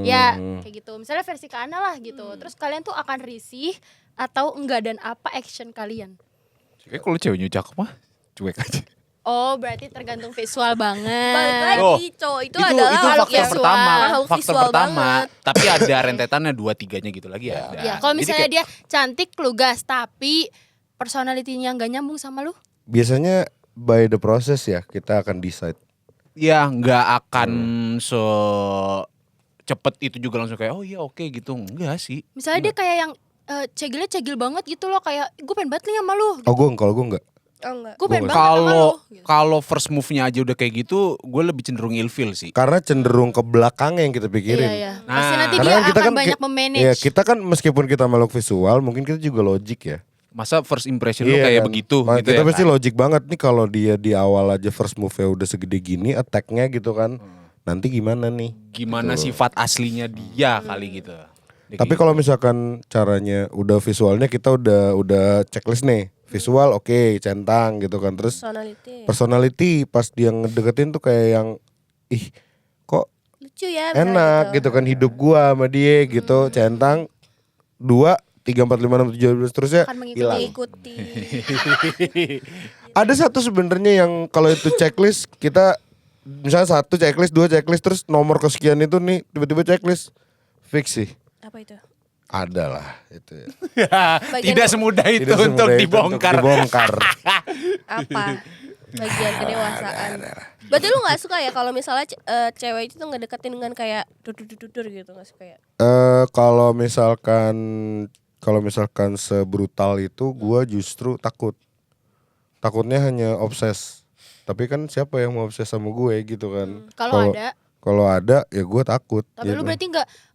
[SPEAKER 2] Ya, kayak gitu. Misalnya versi ke Ana lah gitu. Terus kalian tuh akan risih atau enggak, dan apa action kalian?
[SPEAKER 3] Kayak kalau ceweknya cakep mah cuek aja.
[SPEAKER 2] Oh, berarti tergantung visual
[SPEAKER 4] Balik
[SPEAKER 2] banget.
[SPEAKER 4] lagi cowok itu adalah
[SPEAKER 3] itu
[SPEAKER 4] makhluk
[SPEAKER 3] faktor
[SPEAKER 4] yang
[SPEAKER 3] pertama,
[SPEAKER 4] makhluk
[SPEAKER 3] faktor
[SPEAKER 4] visual
[SPEAKER 3] pertama.
[SPEAKER 4] banget.
[SPEAKER 3] Tapi ada rentetannya 2-3-nya gitu lagi ya.
[SPEAKER 2] Ya, kalau misalnya dia cantik, lugas, tapi personality-nya nggak nyambung sama lu,
[SPEAKER 1] Biasanya by the process ya kita akan decide.
[SPEAKER 3] ya nggak akan cepet itu juga langsung kayak oh iya oke gitu, enggak sih.
[SPEAKER 2] misalnya dia kayak yang cegilnya cegil banget gitu loh, kayak gue pengen banget nih sama lu,
[SPEAKER 1] Oh gue kalau gue enggak.
[SPEAKER 4] Oh enggak.
[SPEAKER 2] gue pengen
[SPEAKER 1] Gua
[SPEAKER 2] banget sama lu.
[SPEAKER 3] Kalau
[SPEAKER 2] Gitu.
[SPEAKER 3] kalau first move-nya aja udah kayak gitu, gue lebih cenderung ilfeel sih.
[SPEAKER 1] Karena cenderung ke belakangnya yang kita pikirin.
[SPEAKER 2] Iya, iya.
[SPEAKER 3] Nah.
[SPEAKER 2] Pasti nanti
[SPEAKER 1] Karena
[SPEAKER 2] dia
[SPEAKER 1] kan kita
[SPEAKER 2] akan
[SPEAKER 1] kan
[SPEAKER 2] banyak
[SPEAKER 1] ki-
[SPEAKER 2] memanage.
[SPEAKER 1] Iya, kita kan meskipun kita makhluk visual, mungkin kita juga logik ya.
[SPEAKER 3] Masa first impression lu
[SPEAKER 1] Iya
[SPEAKER 3] kayak
[SPEAKER 1] kan?
[SPEAKER 3] begitu gitu
[SPEAKER 1] Kita
[SPEAKER 3] ya
[SPEAKER 1] pasti
[SPEAKER 3] kan?
[SPEAKER 1] logik banget nih kalau dia di awal aja first move-nya udah segede gini, attack-nya gitu kan. Nanti gimana nih?
[SPEAKER 3] Gimana
[SPEAKER 1] Gitu.
[SPEAKER 3] sifat aslinya dia kali gitu.
[SPEAKER 1] Tapi kalau misalkan caranya udah visualnya kita udah checklist nih. Visual oke, centang gitu kan. Terus
[SPEAKER 4] Personality.
[SPEAKER 1] personality pas dia ngedeketin tuh kayak yang ih kok
[SPEAKER 4] Lucu ya. misalnya
[SPEAKER 1] enak gitu kan hidup gua sama dia gitu, centang 2 3 4 5 6 7 terusnya
[SPEAKER 2] Akan mengikuti.
[SPEAKER 1] hilang.
[SPEAKER 4] Mengikuti.
[SPEAKER 1] Ada satu sebenarnya yang kalau itu checklist kita misalnya 1 checklist, 2 checklist terus nomor kesekian itu nih tiba-tiba checklist fix sih.
[SPEAKER 4] Apa itu?
[SPEAKER 1] Ada lah itu.
[SPEAKER 4] Bagian-
[SPEAKER 3] tidak semudah itu
[SPEAKER 1] Tidak
[SPEAKER 3] untuk
[SPEAKER 1] semudah itu
[SPEAKER 3] dibongkar.
[SPEAKER 1] dibongkar.
[SPEAKER 4] Apa? Bagian kedewasaan. Berarti lu gak suka ya kalau misalnya cewek itu ngedeketin dengan kayak dudur gitu, gak suka ya?
[SPEAKER 1] Kalau misalkan sebrutal itu gua justru takut. Takutnya hanya obses. Tapi kan siapa yang mau obses sama gue gitu kan. Kalau ada ya gue takut.
[SPEAKER 2] Tapi lu
[SPEAKER 1] gitu.
[SPEAKER 2] berarti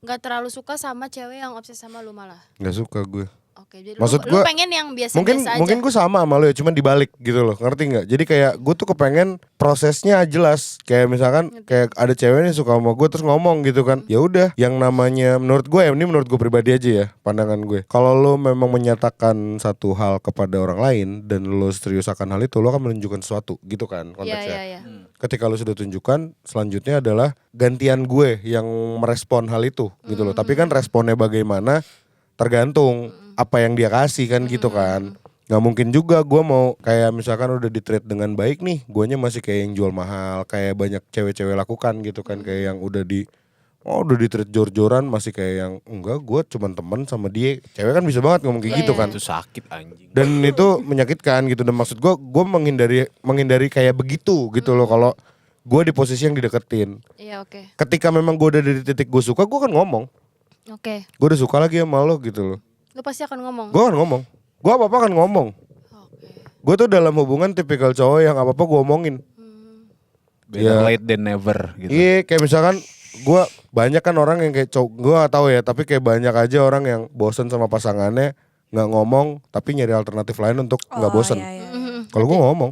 [SPEAKER 2] nggak terlalu suka sama cewek yang obses sama lu malah.
[SPEAKER 1] Nggak suka gue.
[SPEAKER 2] Oke, jadi
[SPEAKER 1] Maksud
[SPEAKER 2] lu
[SPEAKER 1] gua,
[SPEAKER 2] pengen yang
[SPEAKER 1] Mungkin
[SPEAKER 2] biasa-biasa aja.
[SPEAKER 1] mungkin gue sama lu ya, cuman dibalik gitu loh, ngerti nggak? Jadi kayak gue tuh kepengen prosesnya jelas. Kayak misalkan kayak ada cewek nih suka sama gue terus ngomong gitu kan. Ya udah, yang namanya menurut gue ya, ini menurut gue pribadi aja ya, pandangan gue. Kalau lo memang menyatakan satu hal kepada orang lain dan lo serius akan hal itu, lo akan menunjukkan sesuatu gitu kan
[SPEAKER 2] Iya,
[SPEAKER 1] konteksnya.
[SPEAKER 2] iya, iya.
[SPEAKER 1] Ketika lo sudah tunjukkan, selanjutnya adalah gantian gue yang merespon hal itu gitu loh. Tapi kan responnya bagaimana tergantung apa yang dia kasih kan gitu kan. Nggak mungkin juga gue mau kayak misalkan udah di treat dengan baik nih, guanya masih kayak yang jual mahal, kayak banyak cewek-cewek lakukan gitu kan, kayak yang udah di treat jor-joran masih kayak yang enggak, gue cuman temen sama dia. Cewek kan bisa banget ngomong kayak
[SPEAKER 2] Iya,
[SPEAKER 1] gitu
[SPEAKER 2] iya.
[SPEAKER 1] kan.
[SPEAKER 3] Itu sakit anjing.
[SPEAKER 1] Dan itu menyakitkan gitu. Dan maksud gue menghindari kayak begitu gitu loh. Kalau gue di posisi yang dideketin,
[SPEAKER 2] Iya, oke.
[SPEAKER 1] ketika memang gue udah di titik gue suka, gue kan ngomong,
[SPEAKER 2] Oke.
[SPEAKER 1] gue udah suka lagi sama lo gitu loh.
[SPEAKER 2] Lu pasti akan ngomong.
[SPEAKER 1] Gue kan ngomong, gue apa-apa kan ngomong.
[SPEAKER 2] Oke.
[SPEAKER 1] Gue tuh dalam hubungan tipikal cowok yang apa-apa gue omongin.
[SPEAKER 3] Better
[SPEAKER 1] Iya.
[SPEAKER 3] late than never gitu.
[SPEAKER 1] Iya, kayak misalkan gue banyak kan orang yang kayak cowok, gue gak tahu ya, tapi kayak banyak aja orang yang bosen sama pasangannya nggak ngomong, tapi nyari alternatif lain untuk nggak bosen.
[SPEAKER 4] Iya, iya.
[SPEAKER 1] Kalau gue ngomong,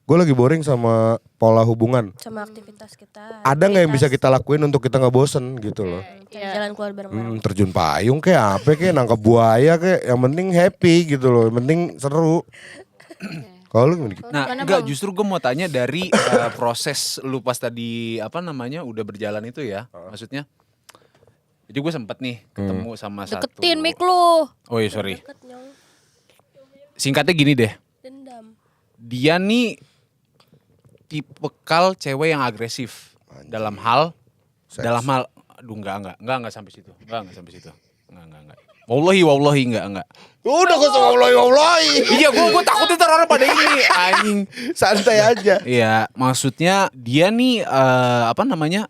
[SPEAKER 1] gue lagi boring sama pola hubungan.
[SPEAKER 4] Sama aktivitas kita.
[SPEAKER 1] Ada nggak yang bisa kita lakuin untuk kita nggak bosen gitu loh?
[SPEAKER 4] Cari jalan keluar bareng-bareng.
[SPEAKER 1] Terjun payung kayak apa kayak nangkap buaya kayak, yang penting happy gitu loh, yang penting seru. Kalau lu gimana?
[SPEAKER 3] Nah,
[SPEAKER 2] Gimana,
[SPEAKER 3] enggak,
[SPEAKER 2] Bang?
[SPEAKER 3] justru gue mau tanya dari proses lu pas tadi apa namanya udah berjalan itu ya, maksudnya. Jadi gue sempet nih ketemu sama
[SPEAKER 2] Deketin
[SPEAKER 3] satu.
[SPEAKER 2] mic lu.
[SPEAKER 3] Oh iya sorry.
[SPEAKER 4] Deket nyong.
[SPEAKER 3] Singkatnya gini deh,
[SPEAKER 4] Dendam.
[SPEAKER 3] dia nih tipikal cewek yang agresif dalam hal aduh enggak sampai situ. Enggak sampai situ. Enggak. Wallahi enggak.
[SPEAKER 1] Udah kok sama wallahi.
[SPEAKER 3] Iya, gue takut ntar orang pada ini anjing.
[SPEAKER 1] Santai aja.
[SPEAKER 3] Iya, maksudnya dia nih apa namanya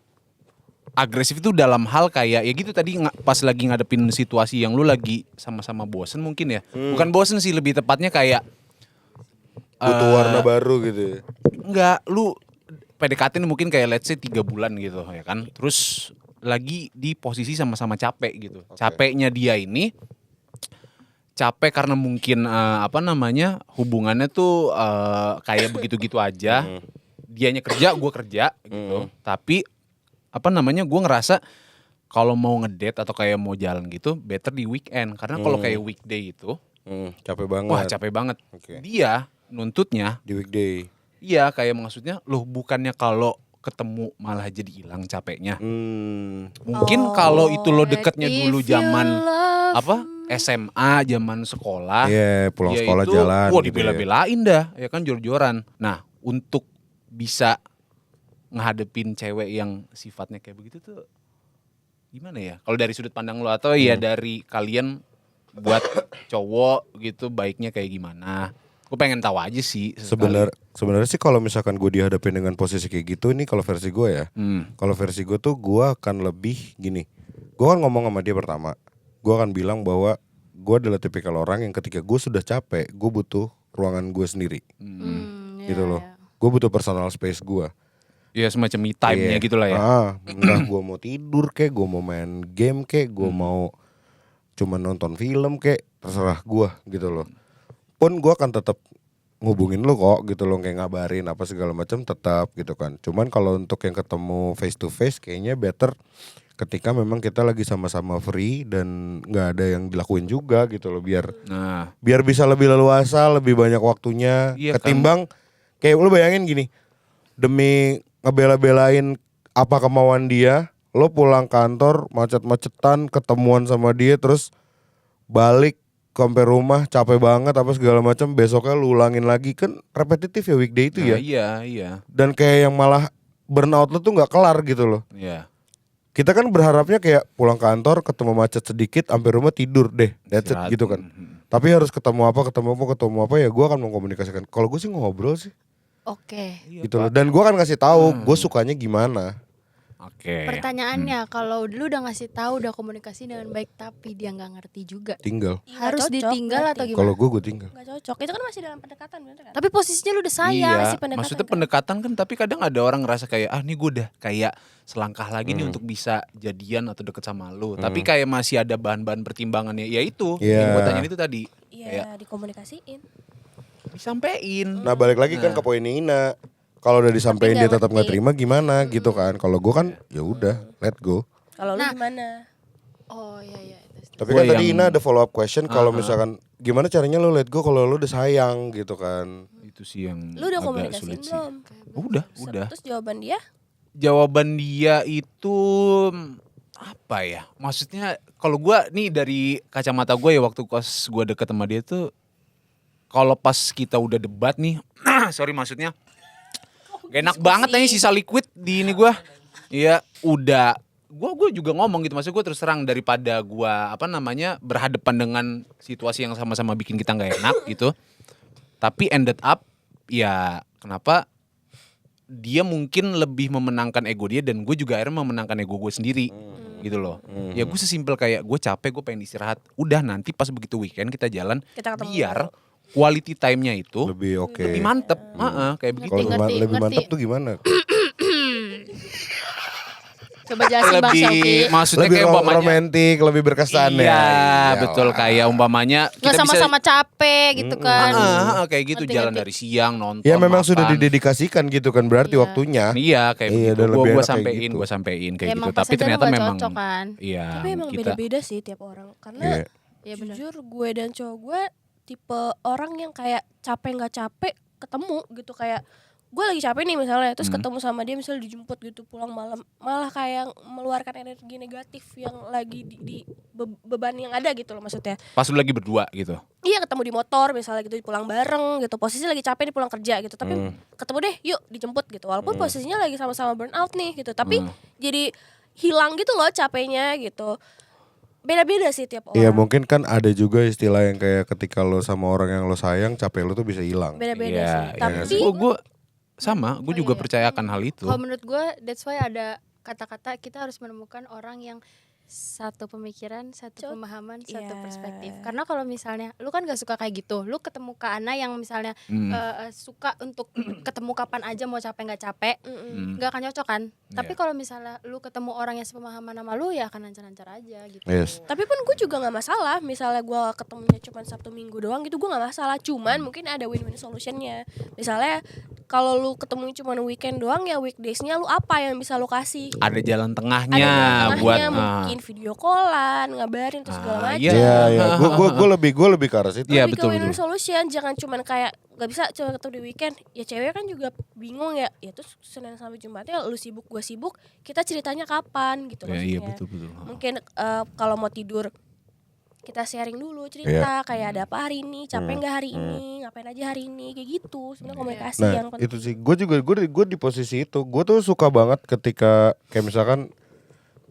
[SPEAKER 3] agresif itu dalam hal kayak ya gitu tadi pas lagi ngadepin situasi yang lu lagi sama-sama bosen mungkin ya. Bukan bosen sih, lebih tepatnya kayak
[SPEAKER 1] Butuh warna baru gitu ya.
[SPEAKER 3] enggak, lu PDKT mungkin kayak let's say 3 bulan gitu ya kan. Terus lagi di posisi sama-sama capek gitu. Capeknya dia ini capek karena mungkin apa namanya hubungannya tuh kayak begitu-gitu aja. Dianya kerja, gue kerja gitu. Tapi apa namanya gue ngerasa kalau mau ngedate atau kayak mau jalan gitu, better di weekend. Karena kalau kayak weekday itu,
[SPEAKER 1] Capek banget.
[SPEAKER 3] wah capek banget.
[SPEAKER 1] Oke.
[SPEAKER 3] Dia nuntutnya,
[SPEAKER 1] Di weekday.
[SPEAKER 3] iya kayak maksudnya, loh bukannya kalau ketemu malah jadi hilang capeknya. Mungkin kalau itu lo deketnya dulu zaman apa SMA, zaman sekolah.
[SPEAKER 1] Iya, pulang
[SPEAKER 3] ya
[SPEAKER 1] sekolah
[SPEAKER 3] itu,
[SPEAKER 1] jalan.
[SPEAKER 3] wah
[SPEAKER 1] gitu ya.
[SPEAKER 3] dibela-belain dah, ya kan jor-joran. Nah untuk bisa ngehadepin cewek yang sifatnya kayak begitu tuh gimana ya? Kalau dari sudut pandang lo atau ya dari kalian buat cowok gitu baiknya kayak gimana? Gue pengen tahu aja sih.
[SPEAKER 1] Sebenarnya sih kalau misalkan gue dihadapin dengan posisi kayak gitu, ini kalau versi gue ya. Kalau versi gue tuh gue akan lebih gini. Gue kan ngomong sama dia pertama. Gue akan bilang bahwa gue adalah tipikal orang yang ketika gue sudah capek, gue butuh ruangan gue sendiri. Gitu loh. Gue butuh personal space gue.
[SPEAKER 3] Ya semacam me time-nya gitu lah ya.
[SPEAKER 1] Entah gue mau tidur kek, gue mau main game kek, gue mau cuma nonton film kek, terserah gue gitu loh. Pun gue akan tetap ngubungin lo kok gitu loh, kayak ngabarin apa segala macam tetap gitu kan. Cuman kalau untuk yang ketemu face to face kayaknya better ketika memang kita lagi sama-sama free dan nggak ada yang dilakuin juga gitu loh, biar bisa lebih leluasa, lebih banyak waktunya.
[SPEAKER 3] Iya,
[SPEAKER 1] ketimbang kayak lo bayangin gini, demi ngebela-belain apa kemauan dia, lo pulang kantor macet-macetan ketemuan sama dia terus balik sampai rumah capek banget apa segala macam, besoknya lu ulangin lagi, kan repetitif ya weekday itu ya.
[SPEAKER 3] Iya.
[SPEAKER 1] Dan kayak yang malah burnout lu tuh nggak kelar gitu loh.
[SPEAKER 3] Iya.
[SPEAKER 1] Kita kan berharapnya kayak pulang kantor ketemu macet sedikit sampai rumah tidur deh, that's it gitu kan. Tapi harus ketemu apa ya, gue akan mengkomunikasikan. Kalau gue sih ngobrol sih.
[SPEAKER 2] Oke.
[SPEAKER 1] Gitu loh. Dan gue akan ngasih tahu gue sukanya gimana.
[SPEAKER 3] Oke.
[SPEAKER 2] Pertanyaannya, kalau lu udah ngasih tahu, udah komunikasi dengan baik, tapi dia nggak ngerti juga,
[SPEAKER 1] Tinggal.
[SPEAKER 2] harus
[SPEAKER 4] cocok
[SPEAKER 2] ditinggal
[SPEAKER 4] berarti.
[SPEAKER 2] atau gimana?
[SPEAKER 1] Kalau gue tinggal.
[SPEAKER 4] Nggak cocok. Itu kan masih dalam pendekatan bener kan?
[SPEAKER 2] Tapi posisinya lu udah sayang
[SPEAKER 3] Iya,
[SPEAKER 2] si pendekatan.
[SPEAKER 3] maksudnya
[SPEAKER 2] kan?
[SPEAKER 3] pendekatan kan, tapi kadang ada orang ngerasa kayak nih gue udah kayak selangkah lagi nih untuk bisa jadian atau deket sama lu. Tapi kayak masih ada bahan-bahan pertimbangannya. Ya itu, yang gue tanyain itu tadi.
[SPEAKER 4] Iya, dikomunikasiin.
[SPEAKER 3] Disampein.
[SPEAKER 1] Nah balik lagi kan ke poin Nina. Kalau udah disampein
[SPEAKER 4] Tapi
[SPEAKER 1] dia tetap nggak
[SPEAKER 4] ngerti.
[SPEAKER 1] terima gimana gitu kan. Kalau gue kan ya udah let go.
[SPEAKER 4] Kalau lu
[SPEAKER 2] Nah.
[SPEAKER 4] gimana?
[SPEAKER 2] Oh iya.
[SPEAKER 1] Tapi
[SPEAKER 3] Gua
[SPEAKER 1] kan tadi
[SPEAKER 3] yang-
[SPEAKER 1] Ina ada follow up question kalau misalkan gimana caranya lu let go kalau lu udah sayang gitu kan.
[SPEAKER 3] Itu sih yang
[SPEAKER 4] Lu udah
[SPEAKER 3] agak
[SPEAKER 4] komunikasiin
[SPEAKER 3] sulit sih.
[SPEAKER 4] belum?
[SPEAKER 3] Udah.
[SPEAKER 4] Terus jawaban dia?
[SPEAKER 3] Jawaban dia itu apa ya? Maksudnya kalau gua nih dari kacamata gue ya, waktu pas gua deket sama dia tuh, kalau pas kita udah debat nih, sorry maksudnya, gak enak banget nih sisa liquid di ini gua. Iya, udah. Gue juga ngomong gitu, maksud gue terus terang, daripada gua apa namanya berhadapan dengan situasi yang sama-sama bikin kita nggak enak gitu. Tapi ended up ya kenapa dia mungkin lebih memenangkan ego dia dan gue juga akhirnya memenangkan ego gue sendiri gitu loh. Ya gue sesimpel kayak gue capek, gue pengen istirahat. Udah nanti pas begitu weekend kita jalan,
[SPEAKER 4] Kita ketemu.
[SPEAKER 3] biar quality time-nya itu
[SPEAKER 1] Lebih oke.
[SPEAKER 3] lebih mantep. Kayak begitu.
[SPEAKER 1] Kalau
[SPEAKER 2] Ngerti,
[SPEAKER 1] lebih
[SPEAKER 2] ngerti.
[SPEAKER 1] mantap tuh gimana?
[SPEAKER 2] Coba jelasin Bang Syauki.
[SPEAKER 3] Lebih maksudnya
[SPEAKER 1] Lebih
[SPEAKER 3] kayak umpamanya
[SPEAKER 1] romantis, lebih berkesan ya.
[SPEAKER 3] iya, betul, kayak umpamanya
[SPEAKER 2] Nggak
[SPEAKER 3] kita bisa
[SPEAKER 2] sama-sama capek gitu kan.
[SPEAKER 3] kayak gitu,
[SPEAKER 2] Ngerti,
[SPEAKER 3] jalan
[SPEAKER 2] ngerti.
[SPEAKER 3] dari siang nonton.
[SPEAKER 1] Ya memang sudah
[SPEAKER 3] makan.
[SPEAKER 1] didedikasikan gitu kan berarti
[SPEAKER 2] Iya.
[SPEAKER 1] waktunya.
[SPEAKER 3] Iya kayak
[SPEAKER 1] Iya,
[SPEAKER 3] begitu.
[SPEAKER 1] dan lebih
[SPEAKER 3] Gue
[SPEAKER 1] enak kayak
[SPEAKER 3] sampein,
[SPEAKER 1] gitu.
[SPEAKER 3] gue sampein kayak
[SPEAKER 2] Ya,
[SPEAKER 3] gitu.
[SPEAKER 2] emang pas
[SPEAKER 3] Tapi
[SPEAKER 2] aja lu
[SPEAKER 3] ternyata
[SPEAKER 2] nggak
[SPEAKER 3] memang
[SPEAKER 2] cocok kan.
[SPEAKER 3] iya.
[SPEAKER 4] Tapi emang
[SPEAKER 3] kita
[SPEAKER 4] beda-beda sih tiap orang. Karena
[SPEAKER 1] Iya.
[SPEAKER 2] Iya benar.
[SPEAKER 4] jujur gue dan cowok gue tipe orang yang kayak capek nggak capek ketemu gitu, kayak gue lagi capek nih misalnya, terus ketemu sama dia misalnya dijemput gitu pulang malam, malah kayak meluarkan energi negatif yang lagi di beban yang ada gitu loh maksudnya.
[SPEAKER 3] pas lu lagi berdua gitu.
[SPEAKER 4] Iya, ketemu di motor misalnya gitu, pulang bareng gitu, posisi lagi capek nih pulang kerja gitu, tapi ketemu deh yuk dijemput gitu, walaupun posisinya lagi sama-sama burn out nih gitu, tapi jadi hilang gitu loh capeknya gitu. Beda-beda sih tiap orang.
[SPEAKER 1] Iya mungkin kan ada juga istilah yang kayak ketika lo sama orang yang lo sayang, capek lo tuh bisa hilang.
[SPEAKER 4] Beda-beda
[SPEAKER 3] Iya,
[SPEAKER 4] sih.
[SPEAKER 3] iya.
[SPEAKER 4] Tapi
[SPEAKER 3] Gue sama, gue juga
[SPEAKER 2] iya.
[SPEAKER 3] percaya akan hal itu.
[SPEAKER 2] Kalau menurut gue, that's why ada kata-kata kita harus menemukan orang yang satu pemikiran, satu pemahaman, satu
[SPEAKER 4] Iya.
[SPEAKER 2] perspektif. Karena kalau misalnya lu kan gak suka kayak gitu, lu ketemu Kak Ana yang misalnya suka untuk ketemu kapan aja mau capek nggak capek, nggak akan cocok kan. Tapi
[SPEAKER 3] Iya.
[SPEAKER 2] kalau misalnya lu ketemu orang yang sepemahaman sama lu ya akan lancar-lancar aja gitu.
[SPEAKER 1] Yes.
[SPEAKER 4] Tapi pun gue juga nggak masalah. Misalnya gue ketemunya cuma Sabtu Minggu doang gitu, gue nggak masalah. Cuman mungkin ada win-win solutionnya. Misalnya kalau lu ketemu cuma weekend doang, ya weekdaysnya lu apa yang bisa lu kasih?
[SPEAKER 3] Ada jalan tengahnya,
[SPEAKER 4] Ada jalan
[SPEAKER 3] buat
[SPEAKER 4] tengahnya, mungkin video callan, ngabarin terus segala macam.
[SPEAKER 3] iya.
[SPEAKER 1] Iya. Gue lebih ke arah situ.
[SPEAKER 3] Iya,
[SPEAKER 4] Lebih ke
[SPEAKER 3] betul,
[SPEAKER 4] win-win
[SPEAKER 3] betul.
[SPEAKER 4] solution, jangan cuman kayak nggak bisa cuma ketemu di weekend. Ya cewek kan juga bingung ya. Ya terus Senin sampai Jumatnya lu sibuk, gue sibuk. Kita ceritanya kapan gitu
[SPEAKER 3] Iya,
[SPEAKER 4] maksudnya.
[SPEAKER 3] iya, betul.
[SPEAKER 4] Mungkin kalau mau tidur kita sharing dulu cerita kayak ada apa hari ini, capek nggak hari ini, ngapain aja hari ini, kayak gitu. Sebenarnya komunikasi
[SPEAKER 1] Nah
[SPEAKER 4] yang penting.
[SPEAKER 1] itu sih gue di posisi itu. Gue tuh suka banget ketika kayak misalkan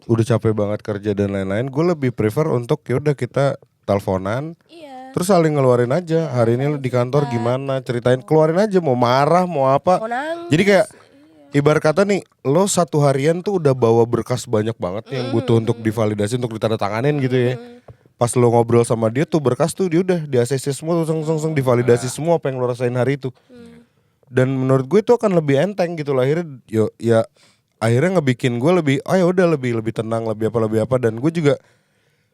[SPEAKER 1] udah capek banget kerja dan lain-lain. Gue lebih prefer untuk yaudah kita teleponan.
[SPEAKER 4] Iya.
[SPEAKER 1] Terus saling ngeluarin aja. Hari ini lu di kantor gimana? Ceritain, keluarin aja. Mau marah, mau apa.
[SPEAKER 4] Mau nangis.
[SPEAKER 1] Jadi kayak ibarat kata nih, lo satu harian tuh udah bawa berkas banyak banget nih yang butuh untuk divalidasi, untuk ditandatanganin gitu ya. Pas lo ngobrol sama dia tuh berkas tuh dia udah di ACC semua tuh seng divalidasi semua apa yang lo rasain hari itu. Dan menurut gue itu akan lebih enteng gitu lah. Akhirnya ya akhirnya ngebikin gue lebih ya udah lebih tenang, lebih apa dan gue juga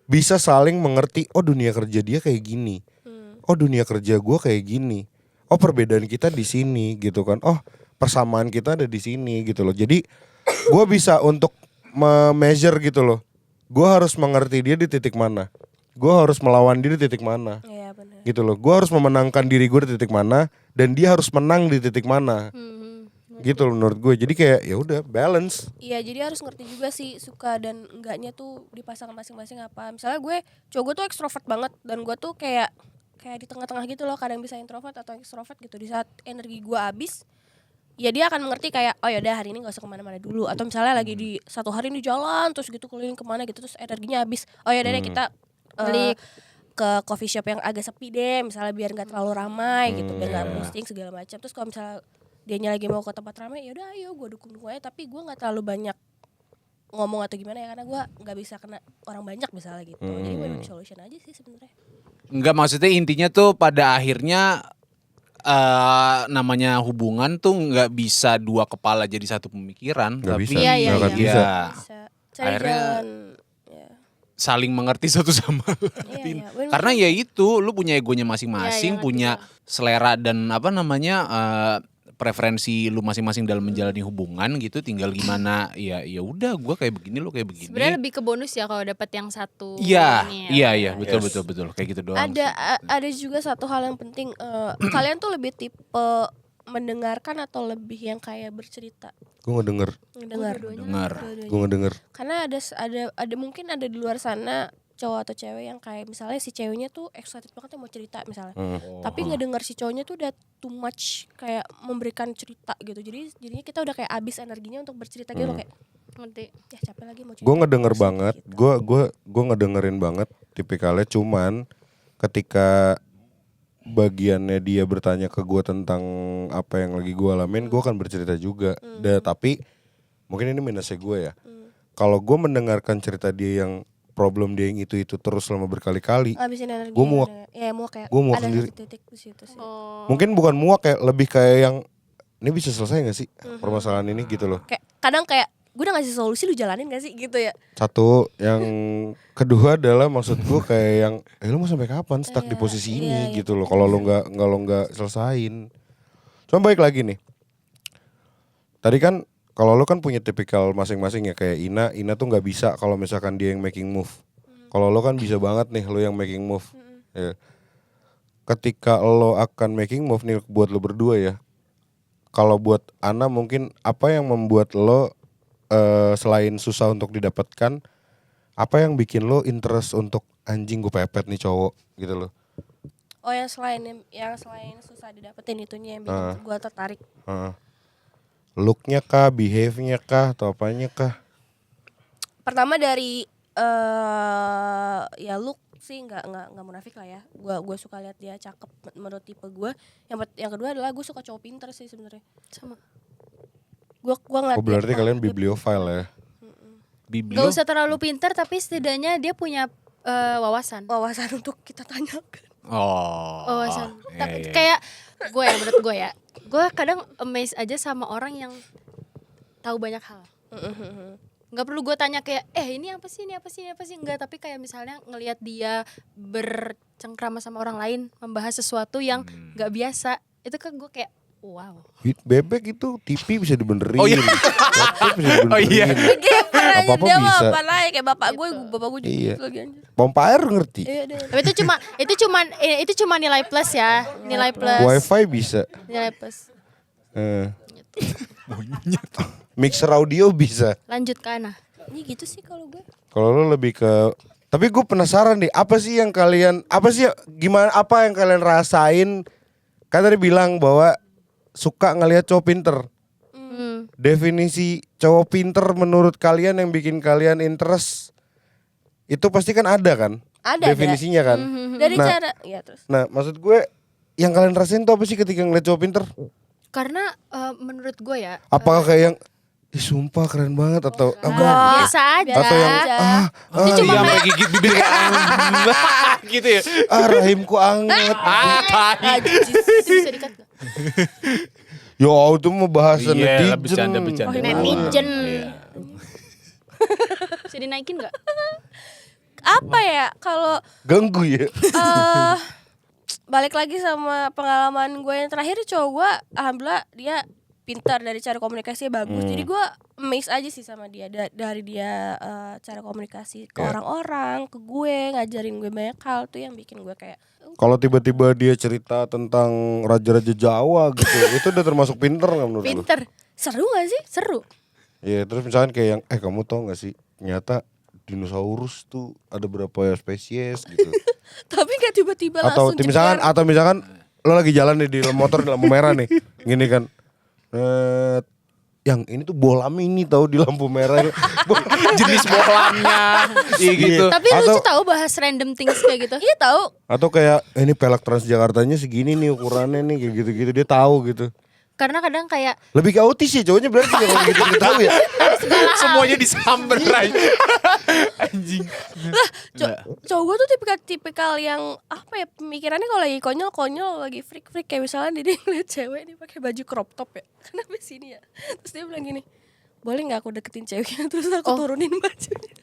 [SPEAKER 1] bisa saling mengerti. Oh dunia kerja dia kayak gini. Oh dunia kerja gue kayak gini. Oh perbedaan kita di sini gitu kan. Oh persamaan kita ada di sini gitu loh. Jadi gue bisa untuk measure gitu loh. Gue harus mengerti dia di titik mana. Gue harus melawan dia di titik mana.
[SPEAKER 4] Iya benar.
[SPEAKER 1] Gitu loh. Gue harus memenangkan diri gue di titik mana dan dia harus menang di titik mana. Gitu loh menurut gue. Jadi kayak ya udah balance.
[SPEAKER 4] Iya, jadi harus ngerti juga sih suka dan enggaknya tuh dipasang masing-masing apa. Misalnya cowok gue tuh ekstrovert banget dan gue tuh kayak di tengah-tengah gitu loh, kadang bisa introvert atau ekstrovert gitu. Di saat energi gue habis, ya dia akan mengerti kayak oh yaudah hari ini gak usah kemana-mana dulu. Atau misalnya lagi di satu hari ini jalan terus gitu keliling kemana gitu terus energinya habis. Oh yaudah deh kita
[SPEAKER 2] Balik
[SPEAKER 4] ke coffee shop yang agak sepi deh, misalnya biar nggak terlalu ramai gitu, biar nggak boosting segala macam. Terus kalau misalnya dianya lagi mau ke tempat ramai, ya udah ayo gue dukung aja. Tapi gue nggak terlalu banyak ngomong atau gimana ya, karena gue nggak bisa kena orang banyak misalnya gitu. Jadi win-win solution aja sih sebenarnya.
[SPEAKER 3] Enggak, maksudnya intinya tuh pada akhirnya namanya hubungan tuh nggak bisa dua kepala jadi satu pemikiran.
[SPEAKER 1] Nggak
[SPEAKER 3] tapi
[SPEAKER 1] bisa,
[SPEAKER 2] Iya, iya,
[SPEAKER 1] nggak akan
[SPEAKER 2] iya.
[SPEAKER 1] bisa.
[SPEAKER 4] Bisa cari
[SPEAKER 3] Akhirnya
[SPEAKER 4] jalan. Ya.
[SPEAKER 3] saling mengerti satu sama lain.
[SPEAKER 4] Iya, win-win.
[SPEAKER 3] Karena ya itu, lu punya egonya masing-masing,
[SPEAKER 2] Iya, iya,
[SPEAKER 3] punya
[SPEAKER 2] ngerti
[SPEAKER 3] selera dan apa namanya preferensi lu masing-masing dalam menjalani hubungan gitu. Tinggal gimana ya udah gue kayak begini, lu kayak begini.
[SPEAKER 2] sebenarnya lebih ke bonus ya kalau dapat yang satu.
[SPEAKER 3] Iya,
[SPEAKER 2] ini ya.
[SPEAKER 3] iya, betul kayak gitu doang.
[SPEAKER 4] Ada juga satu hal yang penting. Kalian tuh lebih tipe mendengarkan atau lebih yang kayak bercerita?
[SPEAKER 1] Gue ngedenger.
[SPEAKER 4] Mendengar.
[SPEAKER 3] Dengar.
[SPEAKER 1] Gue ngedenger.
[SPEAKER 4] Karena ada mungkin ada di luar sana cowok atau cewek yang kayak misalnya si ceweknya tuh excited banget yang mau cerita misalnya. Tapi ngedengar si cowoknya tuh udah too much kayak memberikan cerita gitu. Jadinya kita udah kayak habis energinya untuk bercerita gitu loh, kayak
[SPEAKER 2] Ngerti.
[SPEAKER 4] ya capek lagi mau cerita.
[SPEAKER 1] Gue ngedenger
[SPEAKER 4] terus
[SPEAKER 1] banget.
[SPEAKER 4] gitu.
[SPEAKER 1] Gue ngedengerin banget tipikalnya. Cuman ketika bagiannya dia bertanya ke gue tentang apa yang lagi gue alamin, gue akan bercerita juga. Tapi mungkin ini minusnya gue ya. Kalau gue mendengarkan cerita dia yang problem dia yang itu terus selama berkali-kali,
[SPEAKER 4] Habisin energi.
[SPEAKER 1] Gua muak.
[SPEAKER 4] Ya muak kayak.
[SPEAKER 1] Gua muak
[SPEAKER 4] ada
[SPEAKER 1] sendiri.
[SPEAKER 4] satu titik di situ sih.
[SPEAKER 1] mungkin bukan muak, kayak lebih kayak yang ini bisa selesai gak sih permasalahan ini gitu loh.
[SPEAKER 4] Kayak kadang kayak gue udah ngasih solusi lu jalanin gak sih gitu ya.
[SPEAKER 1] Satu, yang kedua adalah maksud gue kayak yang lu mau sampai kapan stuck di posisi ini gitu loh. Kalau lu nggak selesain. Cuma baik lagi nih. Tadi kan kalau lu kan punya tipikal masing-masing ya, kayak Ina tuh nggak bisa kalau misalkan dia yang making move. Kalau lu kan bisa banget nih lu yang making move. Ya. Ketika lo akan making move nih buat lo berdua ya. Kalau buat Ana mungkin apa yang membuat lo selain susah untuk didapatkan, apa yang bikin lo interest untuk anjing gue pepet nih cowok gitu loh.
[SPEAKER 4] Oh yang selain susah didapetin itunya yang bikin gue tertarik.
[SPEAKER 1] Looknya kah, behave-nya kah, atau apanya kah?
[SPEAKER 4] Pertama dari ya look sih nggak munafik lah ya. Gue suka lihat dia cakep menurut tipe gue. Yang kedua adalah gue suka cowok pinter sih sebenarnya.
[SPEAKER 2] Sama.
[SPEAKER 4] Gue ngeliat
[SPEAKER 1] Oh berarti
[SPEAKER 4] dia,
[SPEAKER 1] kalian
[SPEAKER 4] dia
[SPEAKER 1] bibliophile ya?
[SPEAKER 3] Biblo.
[SPEAKER 2] Gak usah terlalu pintar tapi setidaknya dia punya wawasan.
[SPEAKER 4] Wawasan untuk kita tanyakan.
[SPEAKER 3] Oh.
[SPEAKER 2] Wawasan.
[SPEAKER 3] Iya, iya.
[SPEAKER 2] Kayak gue ya, menurut gue ya, gue kadang amazed aja sama orang yang tahu banyak hal. Nggak perlu gue tanya kayak ini apa sih enggak, tapi kayak misalnya ngelihat dia bercengkrama sama orang lain membahas sesuatu yang nggak biasa, itu kan gue kayak wow.
[SPEAKER 1] Bebek itu TV bisa dibenerin.
[SPEAKER 3] Oh, iya.
[SPEAKER 1] Laptop bisa dibenerin.
[SPEAKER 3] Oh, iya.
[SPEAKER 4] Kayak pernah
[SPEAKER 1] Apa-apa
[SPEAKER 4] dia mah
[SPEAKER 1] bisa.
[SPEAKER 4] apa lah kayak bapak gue juga
[SPEAKER 1] Iya.
[SPEAKER 4] gitu lagi anjir.
[SPEAKER 1] Pompa air ngerti.
[SPEAKER 4] Iya deh.
[SPEAKER 2] Tapi itu cuma nilai plus ya, nilai plus.
[SPEAKER 1] Wifi bisa.
[SPEAKER 2] Nilai plus.
[SPEAKER 1] Mixer audio bisa.
[SPEAKER 2] Lanjut ke Ana.
[SPEAKER 4] Ini gitu sih kalau gue.
[SPEAKER 1] Kalau lo lebih ke, tapi gue penasaran deh, apa yang kalian rasain? Kan tadi bilang bahwa suka ngelihat cowok pinter. Definisi cowok pinter menurut kalian yang bikin kalian interest itu pasti kan ada kan?
[SPEAKER 4] Ada.
[SPEAKER 1] Definisinya kan.
[SPEAKER 4] Dari
[SPEAKER 1] Nah,
[SPEAKER 4] cara ya terus.
[SPEAKER 1] Nah, maksud gue yang kalian rasain tuh apa sih ketika ngeliat cowok pinter?
[SPEAKER 2] Karena menurut gue ya,
[SPEAKER 1] Apakah kayak yang sumpah keren banget atau
[SPEAKER 2] biasa aja.
[SPEAKER 1] atau yang
[SPEAKER 2] Itu cuma
[SPEAKER 3] Iya, sampai gigit bibir kayak gitu ya.
[SPEAKER 1] rahimku anget.
[SPEAKER 3] Tai.
[SPEAKER 2] itu bisa dikat gak?
[SPEAKER 1] Yo, itu mau bahasan
[SPEAKER 3] Iya,
[SPEAKER 1] netizen.
[SPEAKER 3] bercanda.
[SPEAKER 2] Netizen.
[SPEAKER 3] Iya.
[SPEAKER 2] Bisa dinaikin gak?
[SPEAKER 4] Apa ya kalau
[SPEAKER 1] Ganggu ya.
[SPEAKER 4] balik lagi sama pengalaman gue yang terakhir, cowok gue alhamdulillah dia pintar, dari cara komunikasinya bagus. Jadi gue amazed aja sih sama dia, dari dia cara komunikasi ke orang-orang, ke gue, ngajarin gue banyak hal tuh yang bikin gue kayak
[SPEAKER 1] Kalau tiba-tiba dia cerita tentang raja-raja Jawa gitu, itu udah termasuk pinter nggak menurut lo?
[SPEAKER 2] Pinter.
[SPEAKER 4] seru gak sih?
[SPEAKER 2] Seru.
[SPEAKER 1] Iya, terus misalkan kayak yang kamu tau gak sih, ternyata dinosaurus tuh ada berapa spesies gitu.
[SPEAKER 4] Tapi gak tiba-tiba
[SPEAKER 1] atau
[SPEAKER 4] langsung
[SPEAKER 1] misalkan lo lagi jalan nih di motor di lampu merah nih, gini kan, yang ini tuh bola mini tahu di lampu merah.
[SPEAKER 3] Jenis bolamnya. Iya gitu.
[SPEAKER 2] Tapi
[SPEAKER 1] Atau-
[SPEAKER 2] lucu tahu bahas random things kayak gitu.
[SPEAKER 4] Iya tahu.
[SPEAKER 1] Atau kayak ini pelek Transjakartanya segini nih ukurannya nih, kayak gitu-gitu dia tahu gitu.
[SPEAKER 2] Karena kadang kayak
[SPEAKER 1] Lebih ke autis ya cowoknya berarti kalau gitu dia tahu ya.
[SPEAKER 3] Semuanya disamber aja. Anjing.
[SPEAKER 4] Cowok gue tuh tipikal yang apa ya, pemikirannya kalau lagi konyol lagi freak kayak misalnya dia ngeliat cewek nih pakai baju crop top ya, kenapa sini ya, terus dia bilang gini, boleh nggak aku deketin ceweknya, terus aku turunin bajunya.